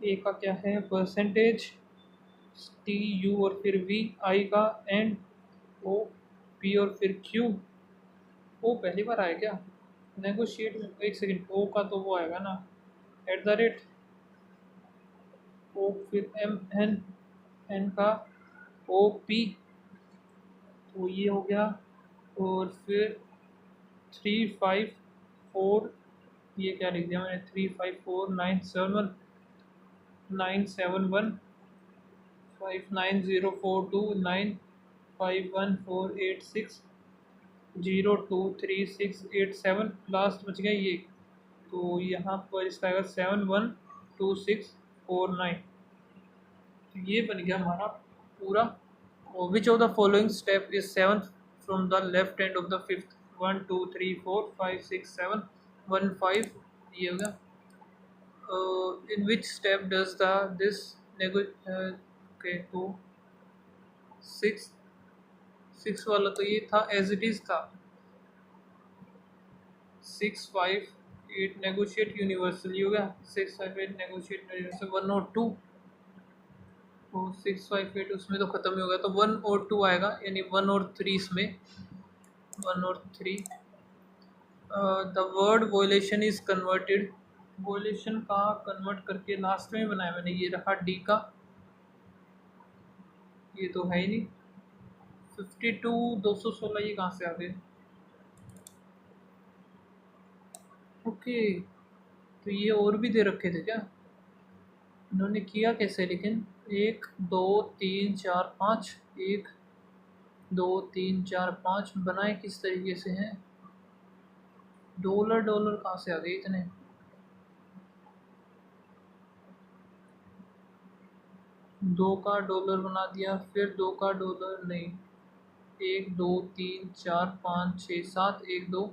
ए का क्या है परसेंटेज, टी यू और फिर वी, आई का एंड, ओ पी और फिर क्यू, ओ पहली बार आया क्या नेगोशिएट में, एक सेकंड, ओ का तो वो आएगा ना एट द रेट, ओ फिर एम एन, एन का ओ पी, तो ये हो गया, और फिर 354, ये क्या लिख दिया मैंने, 354971 590429514860 023687, लास्ट बच गया ये, तो यहाँ पर इसका आएगा 712649। तो ये बन गया हमारा पूरा। विच of the following step is seventh from the left and of the fifth, 1 2 3 4 5 6 7 1 5, ये होगा। In which step does the this okay, तो 6 6 वाला तो ये था एज इट इज था, 658 नेगोशिएट यूनिवर्सली हो गया, 658 नेगोशिएट यूनिवर्सल 1 और 2, तो 658 उसमें तो ख़त्म ही हो गया, तो 1 और 2 आएगा, यानी 1 और 3 इसमें, 1 और 3। The word वोलेशन is converted violation का कन्वर्ट करके लास्ट में बनाया मैंने, ये रहा डी का, ये तो है ही नहीं। 52 216 ये कहाँ से आ गए? ओके, तो ये और भी दे रखे थे क्या? इन्होंने किया कैसे लेकिन? 1 2 3 4 5, 1 2 3 4 5 बनाए किस तरीके से हैं? डॉलर डॉलर कहाँ से आ गए इतने? दो का डॉलर बना दिया, फिर दो का डॉलर नहीं। 1 2 3 4 5 6 7, 1 2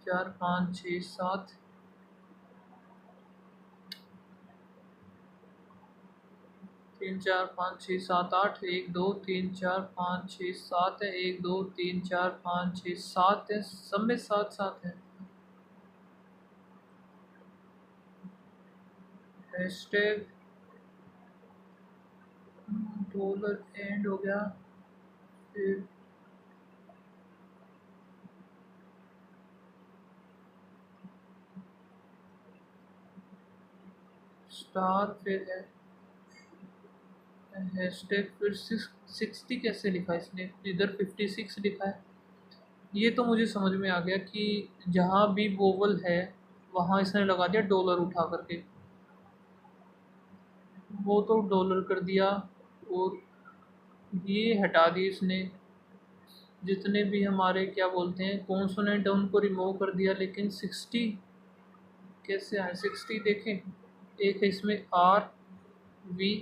4 5 6 7, 3 4 5 6 7 8, 1 2 3 4 5 6 7 है, 1 2 3 4 5 6 7 है, सब में 7 7 है। हैशटैग डॉलर एंड हो गया, फिर स्टार, फिर है हैशटैग, फिर 60 कैसे लिखा है इसने? इधर 56 लिखा है। ये तो मुझे समझ में आ गया कि जहाँ भी वोवल है वहाँ इसने लगा दिया डॉलर उठा करके, वो तो डॉलर कर दिया, और ये हटा दिए इसने। जितने भी हमारे क्या बोलते हैं कॉन्सोनेंट है उनको रिमूव कर दिया, लेकिन 60 कैसे आए? 60 देखें, एक है इसमें आर वी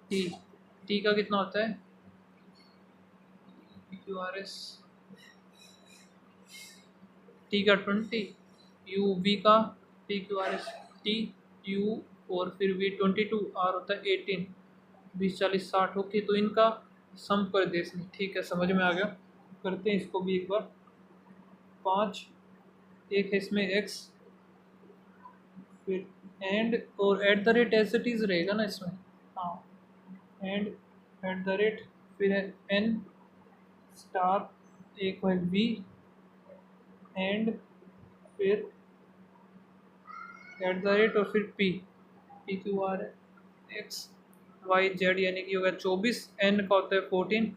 टी, टी का कितना होता है? क्यू आर एस, टी का 20, यू वी का, T Q R S T U, और फिर वी 22, आर होता है 18, 20 40 60। ओके, तो इनका सम कर दे इसमें, ठीक है समझ में आ गया। करते हैं इसको भी एक बार। 5, एक है इसमें एक्स, फिर एंड, और at the rate as it is रहेगा ना इसमें, हाँ, एंड एट द रेट, फिर है एन स्टार, एक है वी, एंड फिर एट द रेट, और फिर P, P Q R X Y Z, यानी कि हो गया 24, एन का होता है 14,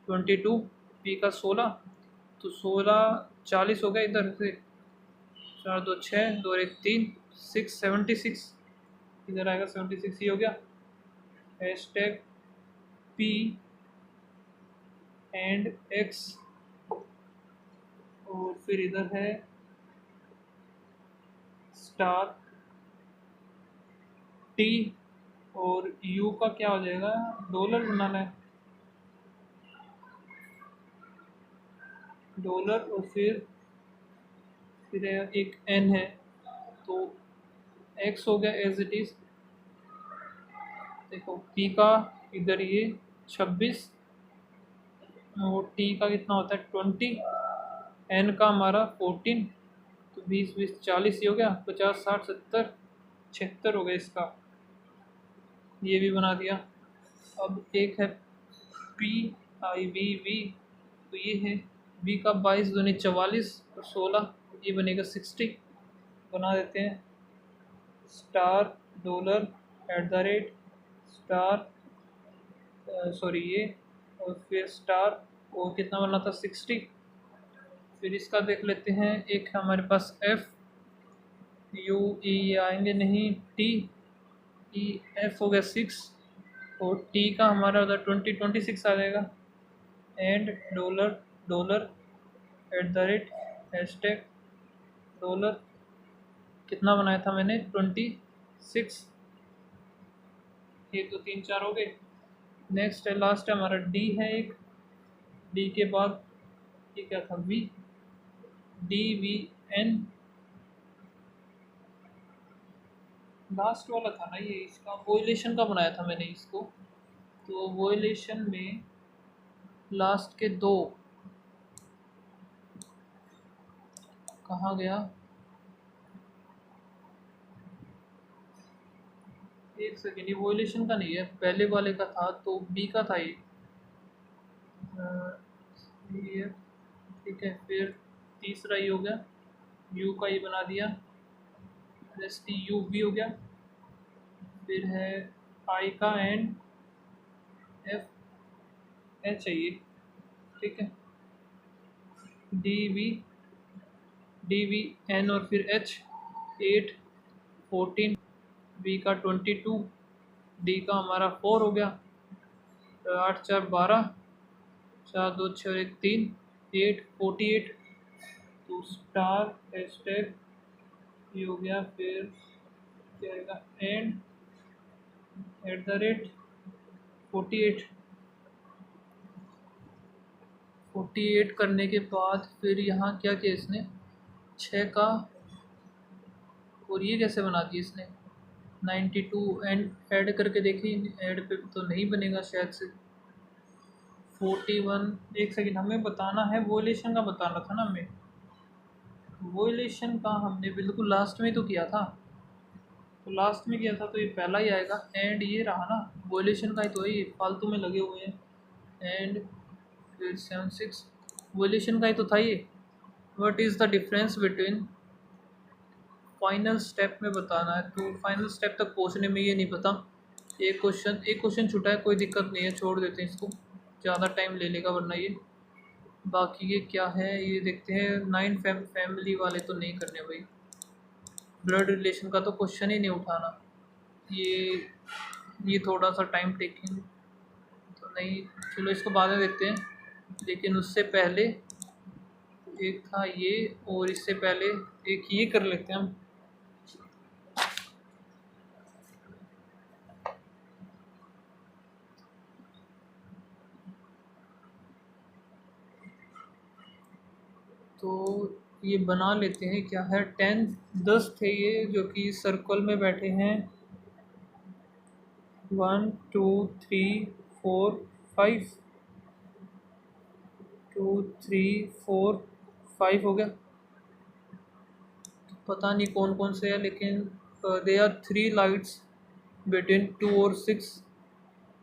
22, पी का 16, तो 16 40 हो गया इधर से, 4 2 6, 2 1 3, 6 76, इधर आएगा 76, ही हो गया। हैशटैग पी एंड एक्स, और फिर इधर है स्टार टी, और यू का क्या हो जाएगा? डॉलर बनाना है, डॉलर, और फिर एक एन है, तो एक्स हो गया एज इट इज़। देखो पी का इधर ये 26, और टी का कितना होता है 20, एन का हमारा 14, तो 20 20 40 ही हो गया, 50 60 70 76 हो गया इसका, ये भी बना दिया। अब एक है पी आई वी वी, तो ये है वी का 22 दूनी 44 और 16, ये बनेगा 60, बना देते हैं। Star dollar at the rate star, sorry ये, और फिर स्टार, और कितना बना था 60। फिर इसका देख लेते हैं, एक है हमारे पास एफ, यू ई आएंगे नहीं, टी ई, एफ हो गया 6, और टी का हमारा उधर 26 आ जाएगा, and dollar dollar at the rate hashtag dollar, कितना बनाया था मैंने 26, ये तो 3 4 हो गए। नेक्स्ट है, लास्ट है हमारा डी है एक, डी के बाद ये क्या था? V, D V N, last वाला था ना ये, इसका वोलेशन का बनाया था मैंने इसको, तो वोलेशन में लास्ट के दो कहाँ गया? एक सेकेंड, ये वोलेशन का नहीं है, पहले वाले का था, तो बी का था ये, ठीक है। फिर तीसरा ये हो गया, यू का ये बना दिया, एस टी यू वी हो गया, फिर है आई का एंड एफ एच चाहिए, ठीक है, डी वी एन और फिर एच 8 14, बी का 22, डी का हमारा 4 हो गया, 8 4 12, 4 2 6 1 3, 8 48, तो स्टार हैशटैग ये हो गया, फिर क्या आएगा एंड एट द रेट 48, 48 करने के बाद फिर यहाँ क्या किया इसने 6 का, और ये कैसे बना दिया इसने 92 एंड ऐड करके देखिए, ऐड पे तो नहीं बनेगा शायद से 41, एक सेकेंड हमें बताना है, वोलेशन का बताना था ना हमें, वोलेशन का हमने बिल्कुल लास्ट में तो किया था, तो लास्ट में किया था तो ये पहला ही आएगा, एंड ये रहा ना वोलेशन का ही तो है, ये फालतू में लगे हुए हैं, एंड फिर 76 वोलेशन का ही तो था ये। What is the difference between, final step में बताना है, तो फाइनल स्टेप तक पहुंचने में ये नहीं पता, एक क्वेश्चन छूटा है, कोई दिक्कत नहीं है, छोड़ देते हैं इसको, ज़्यादा टाइम ले लेगा वरना ये। बाकी ये क्या है ये देखते हैं, 9 फैमिली वाले तो नहीं करने भाई, ब्लड रिलेशन का तो क्वेश्चन ही नहीं उठाना, ये थोड़ा सा टाइम टेकिंग तो नहीं, चलो इसको बाद में देखते हैं, लेकिन उससे पहले एक था ये, और इससे पहले एक ये कर लेते हैं हम, तो ये बना लेते हैं, क्या है 10 10 थे ये जो कि सर्कल में बैठे हैं, 1 2 3 4 5, 2 3 4 5 हो गया, पता नहीं कौन कौन से है, लेकिन दे आर 3 लाइट्स बिटवीन 2 और 6,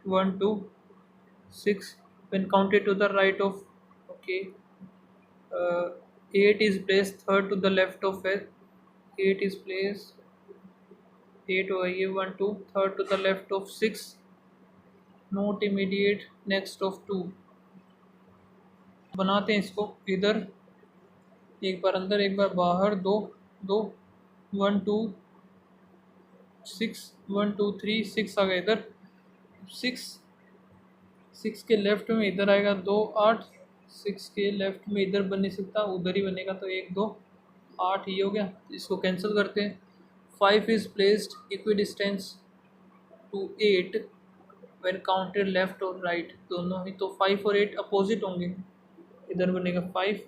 1 2 6 when counted to the right of, okay, 8 is placed third to the left of it, 8 is placed 8 over here 1 2 third to the left of 6, not immediate next of 2, बनाते हैं इसको, इधर एक बार अंदर एक बार बाहर, दो दो 1 2 6 1 2 3 6 आ गया इधर, 6 6 के लेफ्ट में इधर आएगा 2 8, 6 के लेफ्ट में इधर बन नहीं सकता, उधर ही बनेगा, तो 1 2 8 ये हो गया, इसको कैंसिल करते हैं, 5 is placed equidistance to 8 when counted left और राइट दोनों ही, तो 5 और 8 अपोजिट होंगे, इधर बनेगा 5,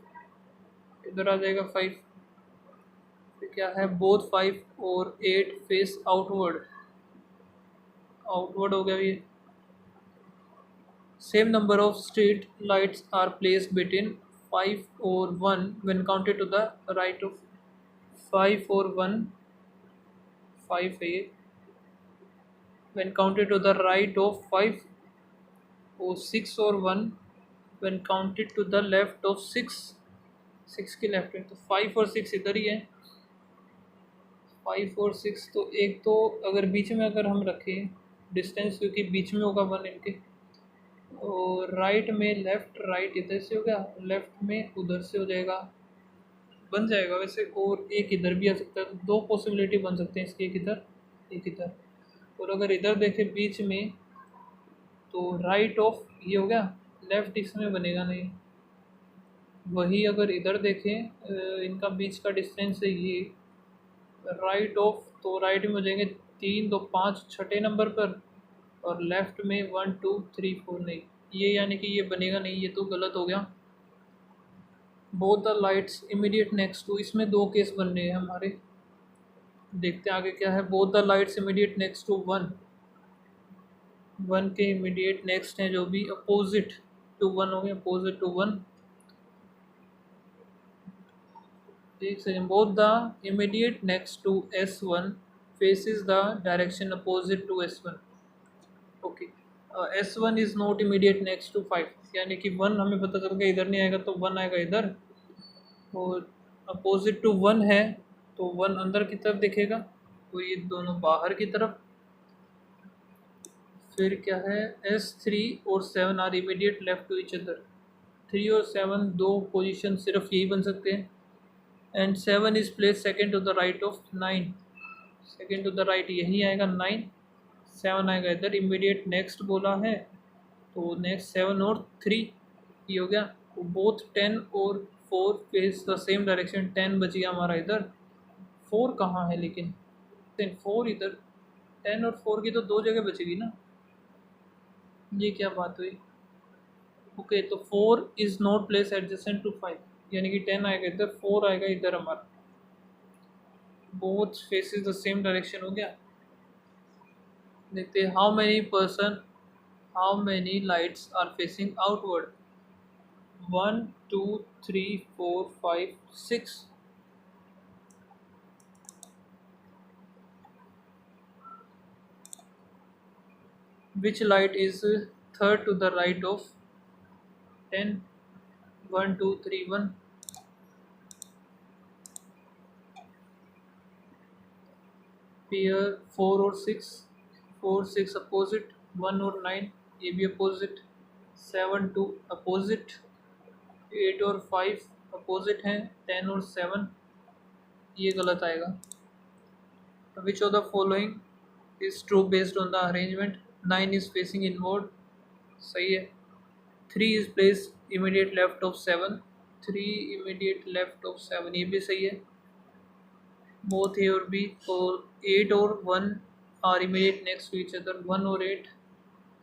इधर आ जाएगा 5, फिर क्या है बोथ 5 और 8 फेस आउटवर्ड, आउटवर्ड हो गया ये, same number of street lights are placed between 5 और 1 when counted to the right of, 5 और 1 5 है ये, when counted to the right of 5, और 6 और 1 when counted to the left of 6, 6 के लेफ्ट में, तो 5 और 6 इधर ही है, 5 और 6, तो एक तो अगर बीच में अगर हम रखें डिस्टेंस, क्योंकि बीच में होगा 1 इनके, और राइट में लेफ्ट, राइट इधर से हो गया, लेफ्ट में उधर से हो जाएगा, बन जाएगा वैसे, और एक इधर भी आ सकता है, तो 2 पॉसिबिलिटी बन सकते हैं इसके, एक इधर एक इधर, और अगर इधर देखें बीच में तो राइट ऑफ ये हो गया, लेफ्ट इसमें बनेगा नहीं, वही अगर इधर देखें इनका बीच का डिस्टेंस है ये, राइट ऑफ तो राइट में हो जाएंगे 3 2 5 छठे नंबर पर, और लेफ्ट में 1 2 3 4 नहीं, ये यानी कि ये बनेगा नहीं, ये तो गलत हो गया, both the lights immediate next to, इसमें 2 केस बन रहे हैं हमारे, देखते हैं आगे क्या है, both the lights immediate next to 1, 1 के इमीडिएट नेक्स्ट हैं जो भी अपोजिट टू 1 हो गए, अपोजिट टू 1, एक second, both the immediate next to S1 faces the direction opposite to S1, okay, S1 is not immediate next to 5, यानी कि 1 हमें पता चल गया इधर नहीं आएगा, तो 1 आएगा इधर, और अपोजिट टू 1 है तो 1 अंदर की तरफ दिखेगा, तो ये दोनों बाहर की तरफ। फिर क्या है, S3 और 7 are immediate left to each other. 3 और 7 दो पोजीशन सिर्फ यही बन सकते हैं। And 7 is place second to the right of 9। Second to the right यही आएगा 9, 7 आएगा इधर। इमीडिएट नेक्स्ट बोला है, तो नेक्स्ट 7 और 3 ये हो गया। तो बोथ 10 और 4 फेस द सेम डायरेक्शन। 10 बच गया हमारा इधर, 4 कहाँ है लेकिन, 4 इधर। 10 और 4 की तो दो जगह बचेगी ना, ये क्या बात हुई। ओके, तो 4 is not place adjacent to 5, यानी कि 10 आएगा इधर, 4 आएगा इधर हमारा। Both faces the same direction हो गया। देखते हैं how many lights are facing outward. 1 2 3 4 5 6। Which light is third to the right of 10? 1 2 3 1। Pair 4 और 6, 4 6 अपोजिट, 1 और 9 ये भी अपोजिट, 7 2 अपोजिट, 8 और 5 अपोजिट हैं, 10 और 7 ये गलत आएगा। विच of the following is true based on the arrangement. 9 is facing inward, सही है। 3 is place immediate left of 7, 3 immediate left of 7 ये भी सही है। बोथ ए और बी, और 8 और 1 are immediate next to each other. 1 और 8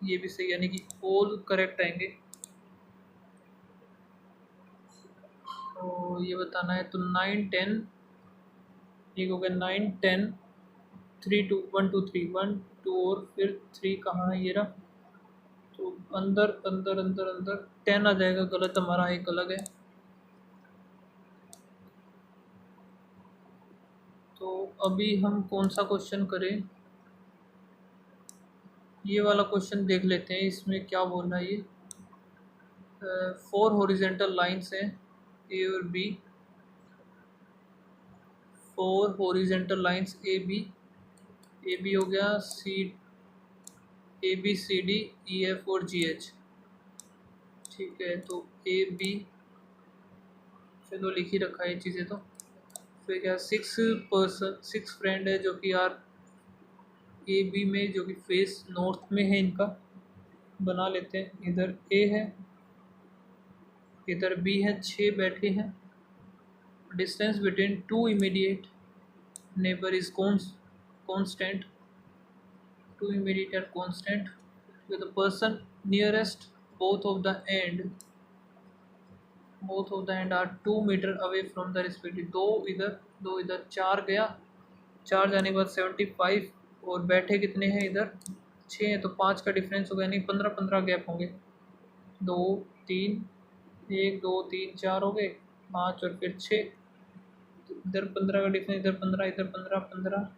ये भी सही, यानी कि ऑल करेक्ट आएंगे। तो ये बताना है, तो 9 10 एक हो गया, 9 10 3 2 1 2 3 1 2 और फिर 3 कहाँ है, ये रहा। तो अंदर अंदर अंदर अंदर 10 आ जाएगा, गलत हमारा एक अलग है। तो अभी हम कौन सा क्वेश्चन करें, ये वाला क्वेश्चन देख लेते हैं। इसमें क्या बोल रहा है ये। 4 हॉरिजेंटल लाइंस हैं ए और B, 4 horizontal lines A B हो गया, C A B C D E F और जी एच। ठीक है, तो ए बी चलो लिख ही रखा है ये चीज़ें। तो फिर क्या, 6 फ्रेंड है जो कि आर ए बी में, जो कि फेस नॉर्थ में है इनका, बना लेते हैं। इधर ए है, इधर बी है, 6 बैठे हैं। Distance between 2 immediate neighbour is constant, 2 immediate are constant, with the person nearest both of the end are 2 metre away from the respective. दो इधर 4 गया, 4 जाने के बाद 75, और बैठे कितने हैं इधर 6 हैं, तो 5 का डिफरेंस हो गया, यानी 15 गैप होंगे। 2 3 1 2 3 4 हो गए, 5 और फिर 6, इधर 15 का डिफरेंस, इधर 15, इधर 15 15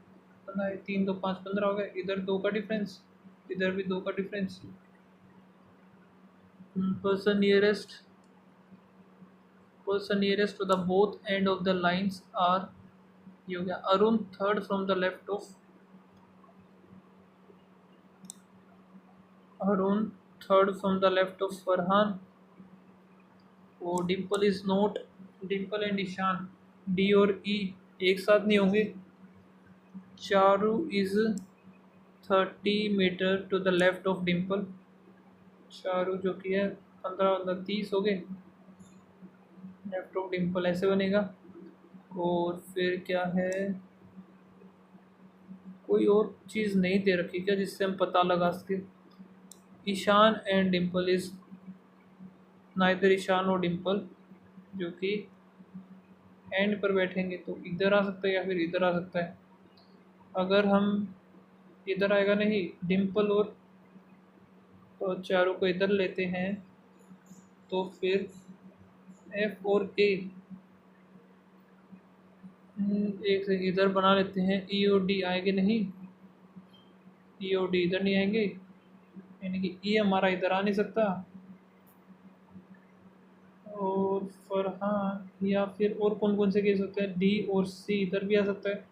15, 3 2 5 15 हो गए। इधर 2 का डिफरेंस, इधर भी 2 का difference. Person nearest to the both end of the lines are, ये हो गया। Arun third from the left of, Arun third from the left of Farhan. वो Dimple is not, Dimple and Ishaan, D और ई एक साथ नहीं होंगे। Charu is 30 metre to the left of Dimple. Charu जो कि है 15 30 हो गए, लेफ्ट ऑफ डिम्पल ऐसे बनेगा। और फिर क्या है, कोई और चीज़ नहीं दे रखी क्या जिससे हम पता लगा सके। Ishaan and Dimple is neither, Ishaan और डिम्पल जो कि एंड पर बैठेंगे, तो इधर आ सकता है या फिर इधर आ सकता है। अगर हम इधर आएगा नहीं, डिम्पल और चारों को इधर लेते हैं, तो फिर एफ और ए एक से इधर बना लेते हैं। ई और डी आएंगे नहीं, ई और डी इधर नहीं आएंगे, यानी कि ई हमारा इधर आ नहीं सकता। और फरहान, या फिर और कौन कौन से केस होते हैं, डी और सी इधर भी आ सकता है।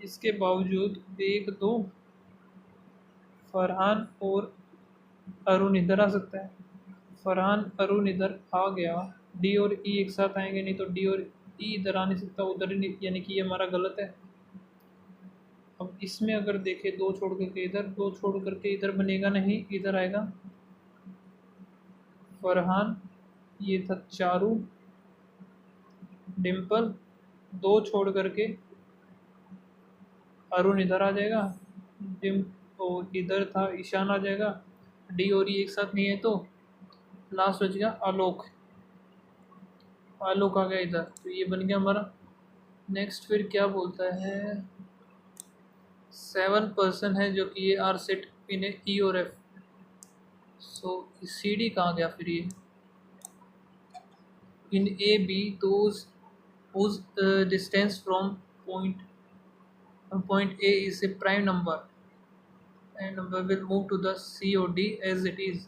इसके बावजूद देख दो, फरहान और अरुण इधर आ सकता है। फरहान अरुण इधर आ गया, डी और ई एक साथ आएंगे नहीं, तो डी और ई इधर आ नहीं सकता, उधर ही नहीं, यानी कि ये हमारा गलत है। अब इसमें अगर देखें, दो छोड़ करके इधर, दो छोड़ करके इधर बनेगा नहीं, इधर आएगा फरहान, ये था चारू, डिम्पल, दो छोड़ करके अरुण इधर आ जाएगा, डिम और इधर था ईशान आ जाएगा, डी और ई एक साथ नहीं है, तो लास्ट बच गया आलोक, आलोक आ गया इधर, तो ये बन गया हमारा। नेक्स्ट फिर क्या बोलता है, 7 पर्सन है जो कि ये आर सेट इन ई और एफ। सो सी डी कहाँ गया फिर, ये in A B those whose distance from point A is a prime number and number will move to the C or D as it is।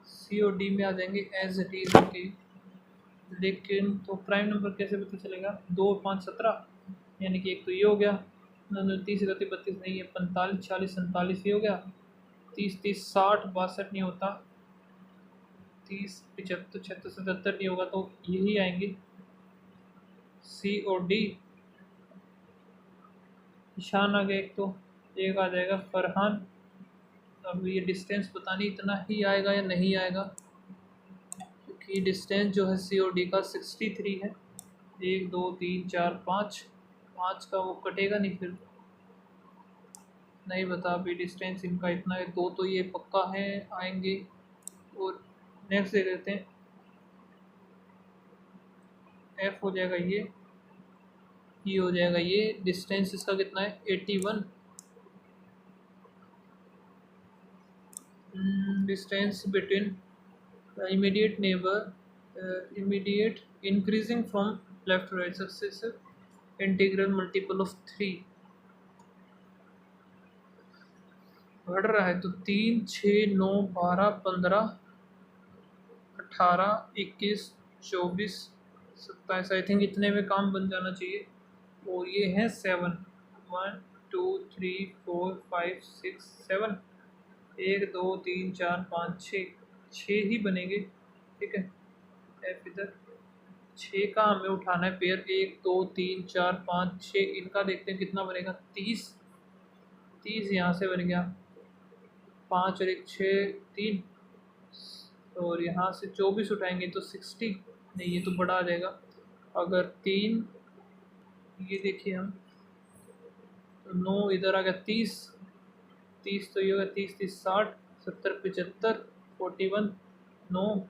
C और D में आ जाएंगे as it is, okay. लेकिन तो prime number कैसे पता चलेगा, 2 5 17, यानी कि एक तो ये हो गया, 30 31 32 नहीं है, 45 46 47 ये हो गया, 30 30 60 62 नहीं होता, 30 75 76 77 नहीं होगा, तो यही आएंगे सी और डी। ईशान आ गया एक, तो एक आ जाएगा फरहान। अब ये डिस्टेंस पता नहीं इतना ही आएगा या नहीं आएगा, क्योंकि डिस्टेंस जो है सी और डी का 63 है, 1 2 3 4 5, 5 का वो कटेगा नहीं, फिर नहीं बता अभी डिस्टेंस इनका इतना है, 2 तो ये पक्का है आएंगे। और नेक्स्ट देख लेते हैं, एफ हो जाएगा ये हो जाएगा ये, डिस्टेंस इसका कितना है 81, distance between immediate neighbor, immediate increasing from left to right, successive integral multiple of 3 बढ़ रहा है, तो 3 6 9 12 15 18 21 24 27, आई थिंक इतने में काम बन जाना चाहिए। और ये है 7, 1 2 3 4 5 6 7, 1 2 3 4 5 6 ही बनेंगे, ठीक है। एफ इधर 6 का हमें उठाना है पेयर, 1 2 3 4 5 6, इनका देखते हैं कितना बनेगा, 30 30 यहाँ से बन गया, 5 और 1 6 3, और यहाँ से 24 उठाएंगे तो 60, नहीं ये तो बड़ा आ जाएगा। अगर 3, ये देखिए हम, तो 9 इधर आ गया, 30 30 तो ये होगा, 30 30 60 70 75 41 9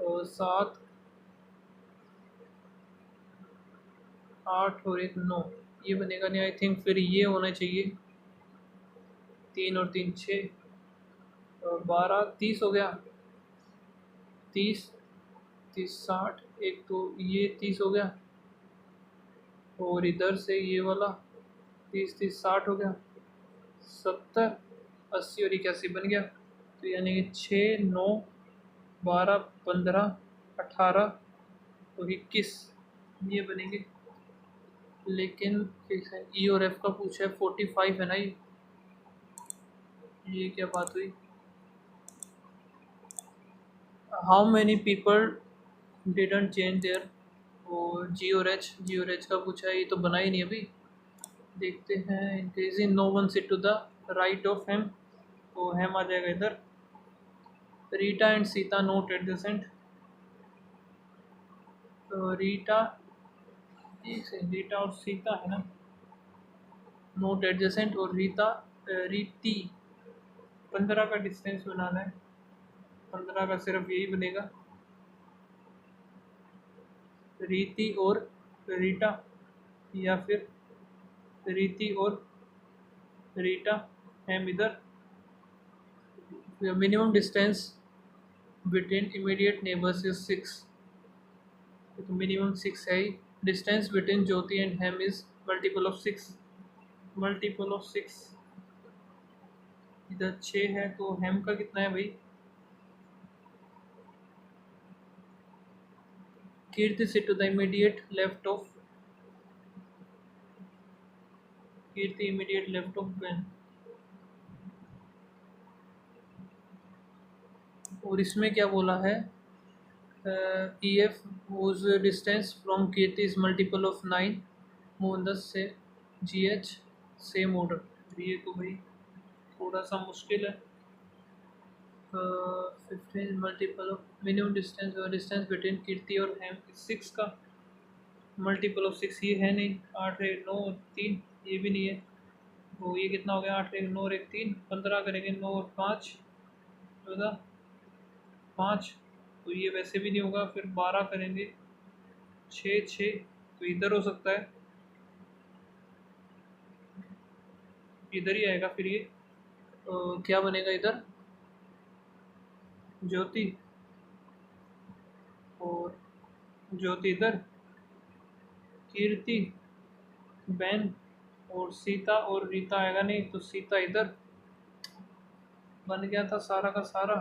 और 7 8 और 1 9, ये बनेगा नहीं, आई थिंक फिर ये होना चाहिए, 3 और 3 6 और 12 30 हो गया, 30 30 60, एक तो ये 30 हो गया, और इधर से ये वाला 30 30 60 हो गया, 70 80 और 81 बन गया, तो यानी कि 6 9 12 15 18 और 21 ये बनेंगे। लेकिन ई और एफ का पूछा है, 45 है ना, ये क्या बात हुई। How many people didn't change their, और जी और एच का पूछा है, ये तो बना ही नहीं अभी। देखते हैं, increasing no one sit to the right of Hem, तो हेम आ जाएगा इधर। Rita and Sita not adjacent, तो रीटा एक से, रीटा और सीता है ना, नोट एडजेसेंट, और रीति 15 का डिस्टेंस बनाना है, 15 का सिर्फ यही बनेगा, रीति और रीटा, या फिर रीति और रीटा हेम इधर। Minimum distance between immediate neighbours is 6, तो मिनिमम 6 है ही। Distance between Jyoti and Hem is multiple of 6, multiple of 6 इधर 6 है, तो हेम का कितना है भाई, कीर्ति sit to the immediate left of Kirti immediate left of Ben। और इसमें क्या बोला है, EF whose distance from Kirti is multiple of 9, Mohandas से GH सेम ऑर्डर। ये तो भाई थोड़ा सा मुश्किल है। 15 मल्टीपल ऑफ मिनिमम डिस्टेंस और डिस्टेंस बिटवीन कीर्ति और हेम 6 का मल्टीपल ऑफ 6 ये है नहीं। 8 1 9 3 ये भी नहीं है। तो ये कितना हो गया, 8 1 9 और 1 3 15 करेंगे, 9 और 5 14 5, तो ये वैसे भी नहीं होगा। फिर 12 करेंगे 6 6, तो इधर हो सकता है, इधर ही आएगा। फिर ये क्या बनेगा इधर, ज्योति और ज्योति इधर, कीर्ति बैन और सीता और रीता आएगा नहीं, तो सीता इधर बन गया था सारा का सारा।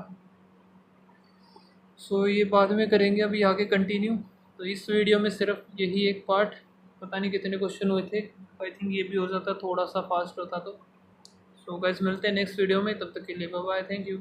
सो ये बाद में करेंगे, अभी आगे कंटिन्यू। तो इस वीडियो में सिर्फ यही एक पार्ट, पता नहीं कितने क्वेश्चन हुए थे। आई थिंक ये भी हो जाता थोड़ा सा फास्ट होता तो। सो गाइस मिलते हैं नेक्स्ट वीडियो में, तब तक के लिए बाय बाय, थैंक यू।